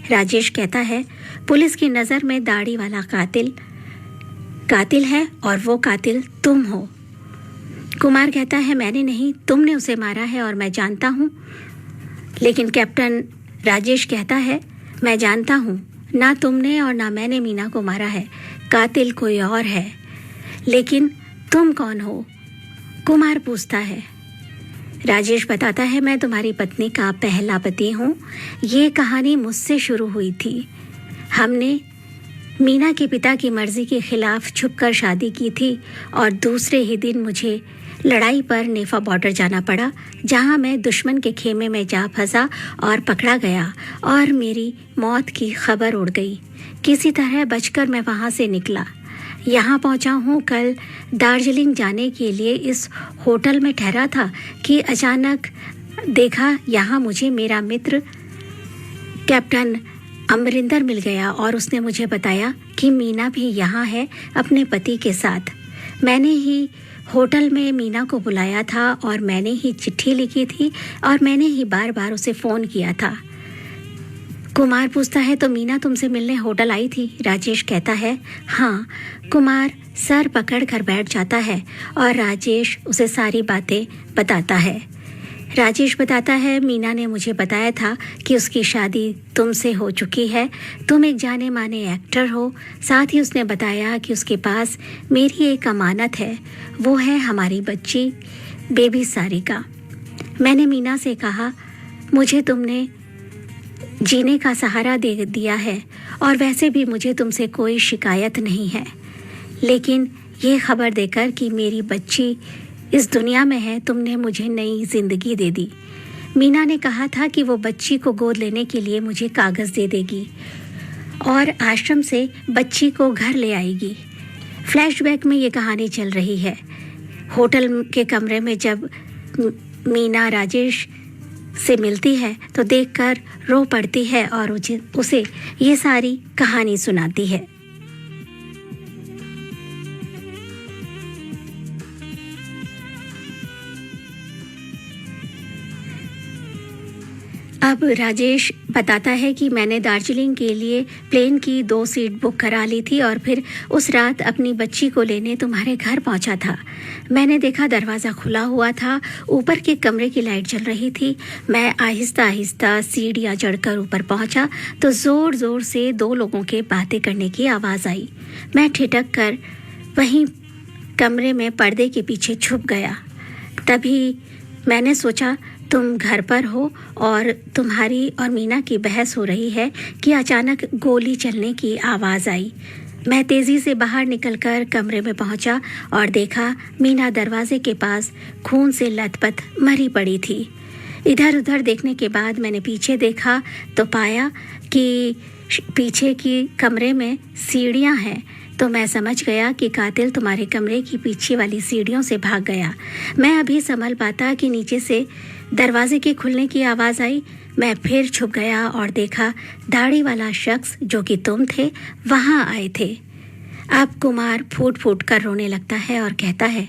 राजेश कहता है, पुलिस की नज़र में दाढ़ी वाला कातिल है और वो कातिल तुम हो। कुमार कहता है, मैंने नहीं, तुमने उसे मारा है और मैं जानता हूँ। लेकिन कैप्टन राजेश कहता है, मैं जानता हूँ, ना तुमने और ना मैंने मीना को मारा है, कातिल कोई और है। लेकिन तुम कौन हो? कुमार पूछता है। राजेश बताता है, मैं तुम्हारी पत्नी का पहला पति हूँ। ये कहानी मुझसे शुरू हुई थी। हमने मीना के पिता की मर्जी के खिलाफ छुपकर शादी की थी और दूसरे ही दिन मुझे लड़ाई पर नेफा बॉर्डर जाना पड़ा, जहां मैं दुश्मन के खेमे में जा फंसा और पकड़ा गया और मेरी मौत की खबर उड़ गई। किसी तरह बचकर मैं वहां से निकला। यहाँ पहुंचा हूँ। कल दार्जिलिंग जाने के लिए इस होटल में ठहरा था कि अचानक देखा यहाँ मुझे मेरा मित्र कैप्टन अमरिंदर मिल गया और उसने मुझे बताया कि मीना भी यहाँ है अपने पति के साथ। मैंने ही होटल में मीना को बुलाया था और मैंने ही चिट्ठी लिखी थी और मैंने ही बार बार उसे फ़ोन किया था। कुमार पूछता है, तो मीना तुमसे मिलने होटल आई थी? राजेश कहता है, हाँ। कुमार सर पकड़ कर बैठ जाता है और राजेश उसे सारी बातें बताता है। राजेश बताता है, मीना ने मुझे बताया था कि उसकी शादी तुमसे हो चुकी है, तुम एक जाने माने एक्टर हो। साथ ही उसने बताया कि उसके पास मेरी एक अमानत है, वो है हमारी बच्ची बेबी सारिका। मैंने मीना से कहा, मुझे तुमने जीने का सहारा दे दिया है और वैसे भी मुझे तुमसे कोई शिकायत नहीं है, लेकिन ये खबर देकर कि मेरी बच्ची इस दुनिया में है, तुमने मुझे नई जिंदगी दे दी। मीना ने कहा था कि वो बच्ची को गोद लेने के लिए मुझे कागज़ दे देगी और आश्रम से बच्ची को घर ले आएगी। फ्लैशबैक में ये कहानी चल रही है। होटल के कमरे में जब मीना राजेश से मिलती है तो देखकर रो पड़ती है और उसे ये सारी कहानी सुनाती है। अब राजेश बताता है कि मैंने दार्जिलिंग के लिए प्लेन की 2 सीट बुक करा ली थी और फिर उस रात अपनी बच्ची को लेने तुम्हारे घर पहुंचा था। मैंने देखा दरवाज़ा खुला हुआ था, ऊपर के कमरे की लाइट जल रही थी। मैं आहिस्ता आहिस्ता सीढ़ियाँ चढ़कर ऊपर पहुंचा तो ज़ोर ज़ोर से 2 लोगों के बातें करने की आवाज़ आई। मैं ठिठक कर वहीं कमरे में पर्दे के पीछे छुप गया। तभी मैंने सोचा तुम घर पर हो और तुम्हारी और मीना की बहस हो रही है कि अचानक गोली चलने की आवाज़ आई। मैं तेज़ी से बाहर निकलकर कमरे में पहुंचा और देखा मीना दरवाजे के पास खून से लथपथ मरी पड़ी थी। इधर उधर देखने के बाद मैंने पीछे देखा तो पाया कि पीछे की कमरे में सीढ़ियां हैं, तो मैं समझ गया कि कातिल तुम्हारे कमरे की पीछे वाली सीढ़ियों से भाग गया। मैं अभी संभल पाता कि नीचे से दरवाजे के खुलने की आवाज़ आई। मैं फिर छुप गया और देखा दाढ़ी वाला शख्स जो कि तुम थे वहाँ आए थे। अब कुमार फूट फूट कर रोने लगता है और कहता है,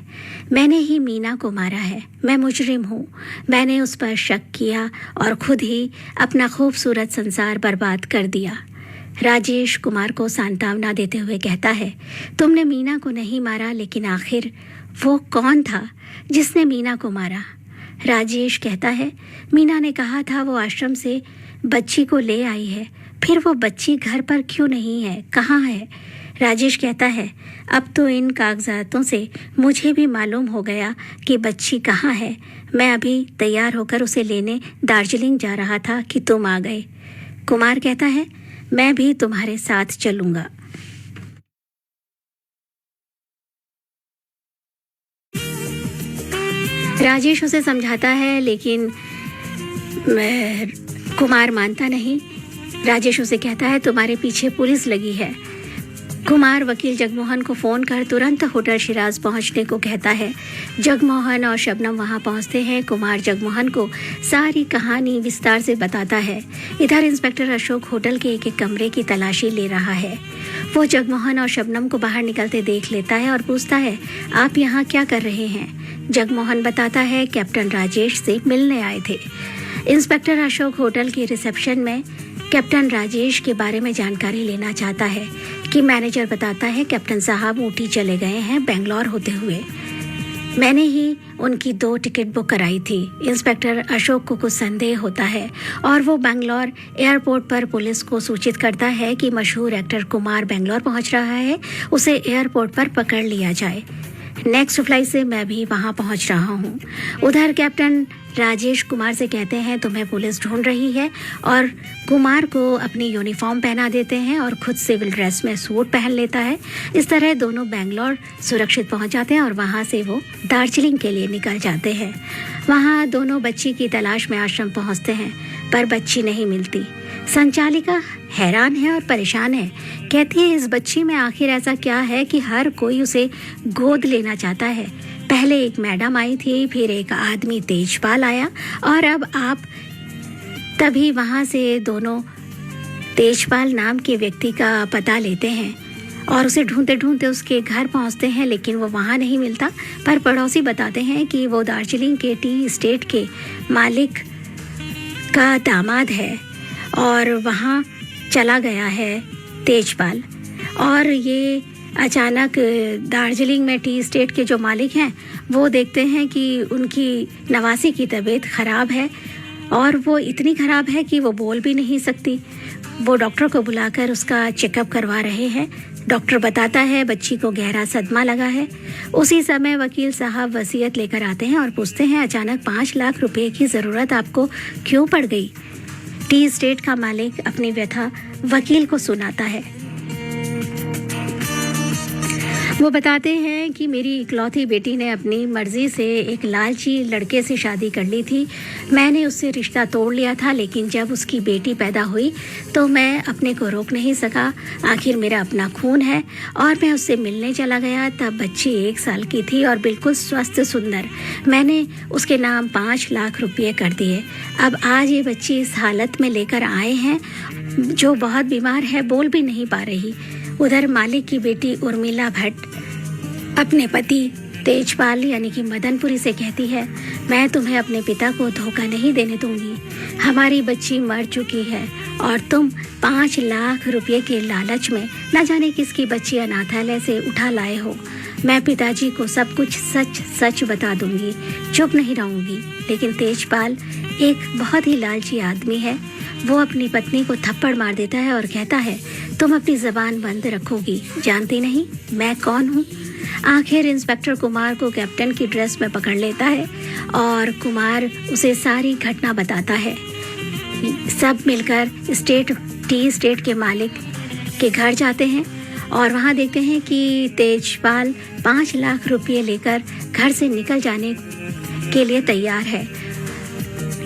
मैंने ही मीना को मारा है, मैं मुजरिम हूँ। मैंने उस पर शक किया और खुद ही अपना खूबसूरत संसार बर्बाद कर दिया। राजेश कुमार को सांत्वना देते हुए कहता है, तुमने मीना को नहीं मारा, लेकिन आखिर वो कौन था जिसने मीना को मारा? राजेश कहता है, मीना ने कहा था वो आश्रम से बच्ची को ले आई है, फिर वो बच्ची घर पर क्यों नहीं है, कहाँ है? राजेश कहता है, अब तो इन कागजातों से मुझे भी मालूम हो गया कि बच्ची कहाँ है। मैं अभी तैयार होकर उसे लेने दार्जिलिंग जा रहा था कि तुम आ गए। कुमार कहता है, मैं भी तुम्हारे साथ चलूँगा। राजेश उसे समझाता है, लेकिन कुमार मानता नहीं। राजेश उसे कहता है, तुम्हारे पीछे पुलिस लगी है। कुमार वकील जगमोहन को फ़ोन कर तुरंत होटल शिराज पहुंचने को कहता है। जगमोहन और शबनम वहां पहुंचते हैं। कुमार जगमोहन को सारी कहानी विस्तार से बताता है। इधर इंस्पेक्टर अशोक होटल के एक कमरे की तलाशी ले रहा है। वो जगमोहन और शबनम को बाहर निकलते देख लेता है और पूछता है, आप यहाँ क्या कर रहे हैं? जगमोहन बताता है, कैप्टन राजेश से मिलने आए थे। इंस्पेक्टर अशोक होटल की रिसेप्शन में कैप्टन राजेश के बारे में जानकारी लेना चाहता है कि मैनेजर बताता है, कैप्टन साहब ऊटी चले गए हैं बेंगलोर होते हुए। मैंने ही उनकी 2 टिकट बुक कराई थी। इंस्पेक्टर अशोक को कुछ संदेह होता है और वो बेंगलोर एयरपोर्ट पर पुलिस को सूचित करता है कि मशहूर एक्टर कुमार बेंगलोर पहुंच रहा है, उसे एयरपोर्ट पर पकड़ लिया जाए। नेक्स्ट फ्लाइट से मैं भी वहां पहुंच रहा हूं। उधर कैप्टन राजेश कुमार से कहते हैं तुम्हें पुलिस ढूंढ रही है, और कुमार को अपनी यूनिफॉर्म पहना देते हैं और खुद सिविल ड्रेस में सूट पहन लेता है। इस तरह दोनों बेंगलोर सुरक्षित पहुंच जाते हैं और वहां से वो दार्जिलिंग के लिए निकल जाते हैं। वहां दोनों बच्ची की तलाश में आश्रम पहुंचते हैं, पर बच्ची नहीं मिलती। संचालिका हैरान है और परेशान है। कहती है इस बच्ची में आखिर ऐसा क्या है कि हर कोई उसे गोद लेना चाहता है। पहले एक मैडम आई थी, फिर एक आदमी तेजपाल आया, और अब आप तभी वहां से दोनों तेजपाल नाम के व्यक्ति का पता लेते हैं और उसे ढूंढते ढूंढते उसके घर पहुंचते हैं, लेकिन वो वहां नहीं मिलता। पर पड़ोसी बताते हैं कि वो दार्जिलिंग के टी एस्टेट के मालिक का दामाद है और वहाँ चला गया है तेजपाल। और ये अचानक दार्जिलिंग में टी एस्टेट के जो मालिक हैं वो देखते हैं कि उनकी नवासी की तबीयत ख़राब है, और वो इतनी ख़राब है कि वो बोल भी नहीं सकती। वो डॉक्टर को बुलाकर उसका चेकअप करवा रहे हैं। डॉक्टर बताता है बच्ची को गहरा सदमा लगा है। उसी समय वकील साहब वसीयत लेकर आते हैं और पूछते हैं अचानक 5 लाख रुपए की ज़रूरत आपको क्यों पड़ गई। टी एस्टेट का मालिक अपनी व्यथा वकील को सुनाता है। वो बताते हैं कि मेरी इकलौती बेटी ने अपनी मर्जी से एक लालची लड़के से शादी कर ली थी। मैंने उससे रिश्ता तोड़ लिया था, लेकिन जब उसकी बेटी पैदा हुई तो मैं अपने को रोक नहीं सका। आखिर मेरा अपना खून है और मैं उससे मिलने चला गया। तब बच्ची 1 साल की थी और बिल्कुल स्वस्थ सुंदर। मैंने उसके नाम 5 लाख रुपये कर दिए। अब आज ये बच्ची इस हालत में लेकर आए हैं जो बहुत बीमार है, बोल भी नहीं पा रही। उधर मालिक की बेटी उर्मिला भट्ट अपने पति तेजपाल यानी कि मदनपुरी से कहती है मैं तुम्हें अपने पिता को धोखा नहीं देने दूंगी। हमारी बच्ची मर चुकी है और तुम 5 लाख रुपए के लालच में न जाने किसकी बच्ची अनाथालय से उठा लाए हो। मैं पिताजी को सब कुछ सच सच बता दूंगी, चुप नहीं रहूंगी। लेकिन तेजपाल एक बहुत ही लालची आदमी है। वो अपनी पत्नी को थप्पड़ मार देता है और कहता है तुम अपनी जबान बंद रखोगी, जानती नहीं मैं कौन हूँ। आखिर इंस्पेक्टर कुमार को कैप्टन की ड्रेस में पकड़ लेता है और कुमार उसे सारी घटना बताता है। सब मिलकर टी एस्टेट के मालिक के घर जाते हैं और वहाँ देखते हैं कि तेजपाल 5 लाख रुपये लेकर घर से निकल जाने के लिए तैयार है।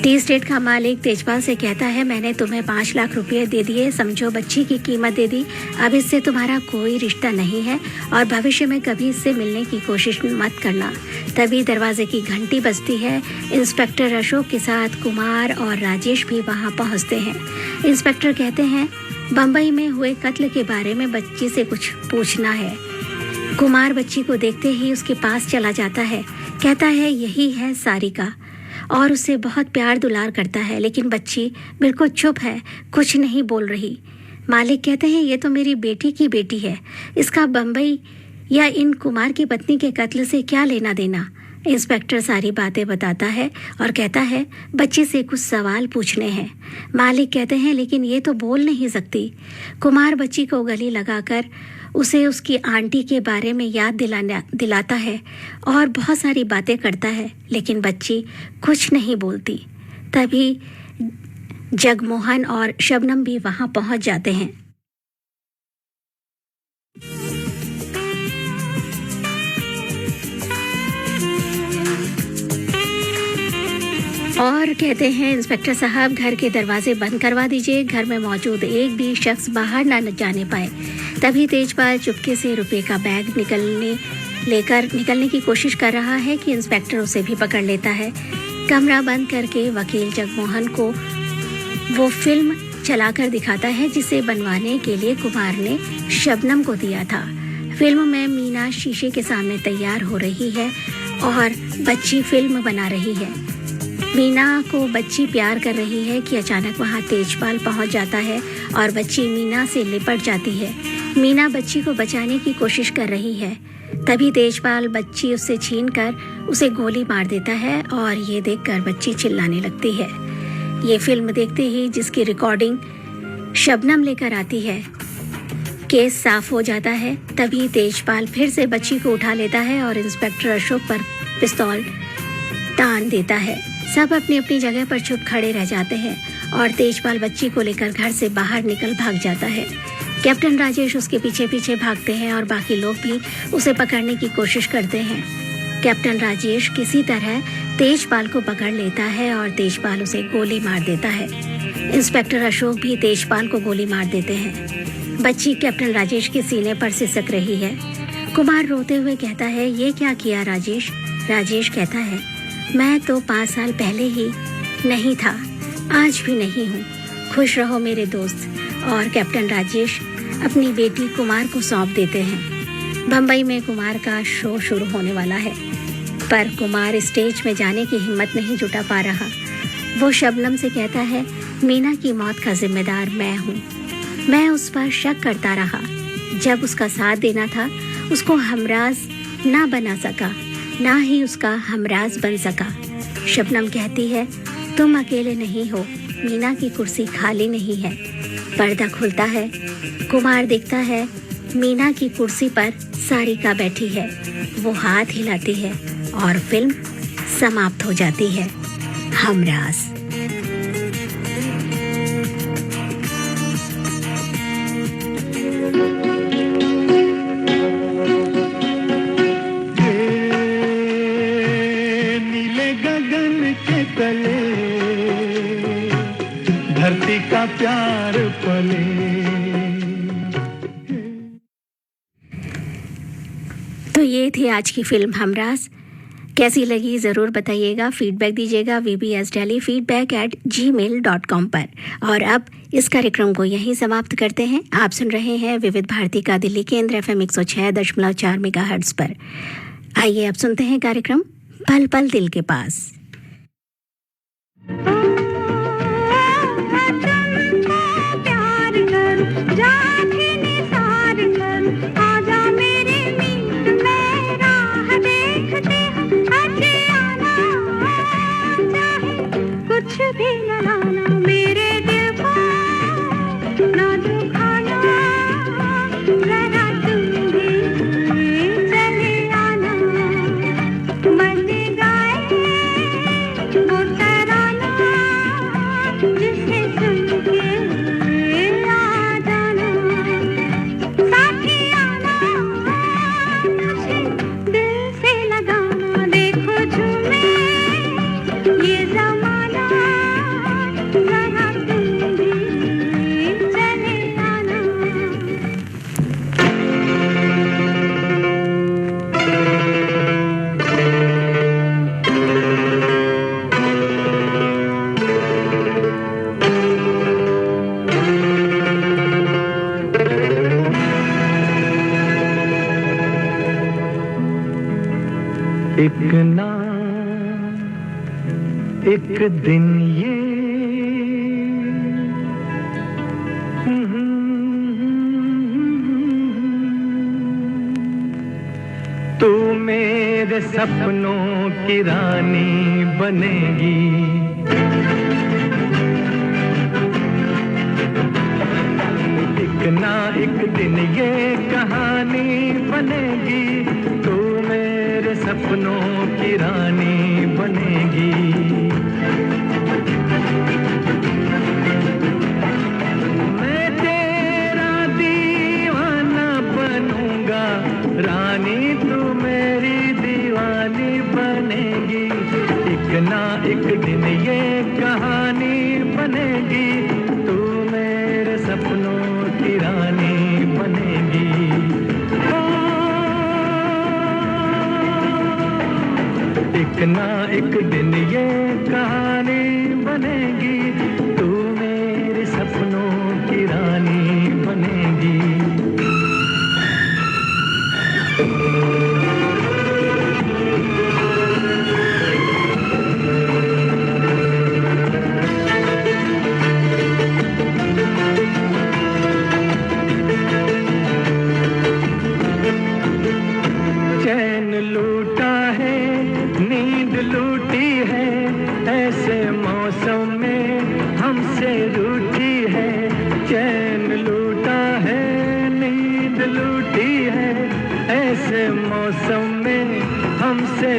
टी एस्टेट का मालिक तेजपाल से कहता है मैंने तुम्हें 5 लाख रुपये दे दिए, समझो बच्ची की कीमत दे दी। अब इससे तुम्हारा कोई रिश्ता नहीं है और भविष्य में कभी इससे मिलने की कोशिश मत करना। तभी दरवाजे की घंटी बजती है। इंस्पेक्टर अशोक के साथ कुमार और राजेश भी वहां पहुंचते हैं। इंस्पेक्टर कहते हैं बम्बई में हुए कत्ल के बारे में बच्ची से कुछ पूछना है। कुमार बच्ची को देखते ही उसके पास चला जाता है, कहता है यही है सारिका, और उसे बहुत प्यार दुलार करता है। लेकिन बच्ची बिल्कुल चुप है, कुछ नहीं बोल रही। मालिक कहते हैं ये तो मेरी बेटी की बेटी है, इसका बम्बई या इन कुमार की पत्नी के कत्ल से क्या लेना देना। इंस्पेक्टर सारी बातें बताता है और कहता है बच्ची से कुछ सवाल पूछने हैं। मालिक कहते हैं लेकिन ये तो बोल नहीं सकती। कुमार बच्ची को गले लगाकर उसे उसकी आंटी के बारे में याद दिलाता है और बहुत सारी बातें करता है, लेकिन बच्ची कुछ नहीं बोलती। तभी जगमोहन और शबनम भी वहां पहुंच जाते हैं। और कहते हैं इंस्पेक्टर साहब घर के दरवाजे बंद करवा दीजिए, घर में मौजूद एक भी शख्स बाहर न जाने पाए। तभी तेजपाल चुपके से रुपए का बैग निकलने की कोशिश कर रहा है कि इंस्पेक्टर उसे भी पकड़ लेता है। कमरा बंद करके वकील जगमोहन को वो फिल्म चलाकर दिखाता है जिसे बनवाने के लिए कुमार ने शबनम को दिया था। फिल्म में मीना शीशे के सामने तैयार हो रही है और बच्ची फिल्म बना रही है। मीना को बच्ची प्यार कर रही है कि अचानक वहाँ तेजपाल पहुँच जाता है और बच्ची मीना से लिपट जाती है। मीना बच्ची को बचाने की कोशिश कर रही है। तभी तेजपाल बच्ची उससे छीनकर उसे गोली मार देता है और ये देखकर बच्ची चिल्लाने लगती है। ये फिल्म देखते ही जिसकी रिकॉर्डिंग शबनम लेकर आती है, केस साफ हो जाता है। तभी तेजपाल फिर से बच्ची को उठा लेता है और इंस्पेक्टर अशोक पर पिस्तौल तान देता है। सब अपनी अपनी जगह पर चुप खड़े रह जाते हैं और तेजपाल बच्ची को लेकर घर से बाहर निकल भाग जाता है। कैप्टन राजेश उसके पीछे पीछे भागते हैं और बाकी लोग भी उसे पकड़ने की कोशिश करते हैं। कैप्टन राजेश किसी तरह तेजपाल को पकड़ लेता है और तेजपाल उसे गोली मार देता है। इंस्पेक्टर अशोक भी तेजपाल को गोली मार देते हैं। बच्ची कैप्टन राजेश के सीने पर सिसक रही है। कुमार रोते हुए कहता है, ये क्या किया राजेश? राजेश कहता है, मैं तो 5 साल पहले ही नहीं था, आज भी नहीं हूँ। खुश रहो मेरे दोस्त। और कैप्टन राजेश अपनी बेटी कुमार को सौंप देते हैं। बम्बई में कुमार का शो शुरू होने वाला है, पर कुमार स्टेज में जाने की हिम्मत नहीं जुटा पा रहा। वो शबनम से कहता है, मीना की मौत का जिम्मेदार मैं हूँ। मैं उस पर शक करता रहा। जब उसका साथ देना था, उसको हमराज ना बना सका, ना ही उसका हमराज बन सका। शबनम कहती है, तुम अकेले नहीं हो, मीना की कुर्सी खाली नहीं है। पर्दा खुलता है। कुमार देखता है मीना की कुर्सी पर सारिका बैठी है। वो हाथ हिलाती है और फिल्म समाप्त हो जाती है। हमराज। नीले गगन के तले धरती का प्यार पले। तो ये थी आज की फिल्म हमराज। कैसी लगी ज़रूर बताइएगा, फीडबैक दीजिएगा vbsdelhi@gmail.com पर। और अब इस कार्यक्रम को यहीं समाप्त करते हैं। आप सुन रहे हैं विविध भारती का दिल्ली केंद्र FM 106.4 मेगाहर्ट्ज़ पर। आइए अब सुनते हैं कार्यक्रम पल पल दिल के पास। कुछ भी न लाना मेरे दिल को, ना दुखाना, जरा तुम भी चले आना। मन गाए वो तराना, जिसे सुन के आ जाना। साथी आना, मुझे दिल से लगाना। देखो झूमे ये ज़माना, जरा तुम भी चले आना। एक ना एक दिन ये तू मेरे सपनों की रानी बनेगी। एक ना एक दिन ये कहानी बनेगी, तू मेरे सपनों की रानी बनेगी। मैं तेरा दीवाना बनूंगा, रानी तू मेरी दीवानी बनेगी। एक ना एक दिन ये कहानी बनेगी, तू मेरे सपनों की रानी बनेगी। एक ना एक दिन ये कहानी बनेगी, तू मेरे सपनों की रानी बनेगी। चैन लूटा है, नींद लूटी है, ऐसे मौसम में हमसे रूठी है। चैन लूटा है, नींद लूटी है, ऐसे मौसम में हमसे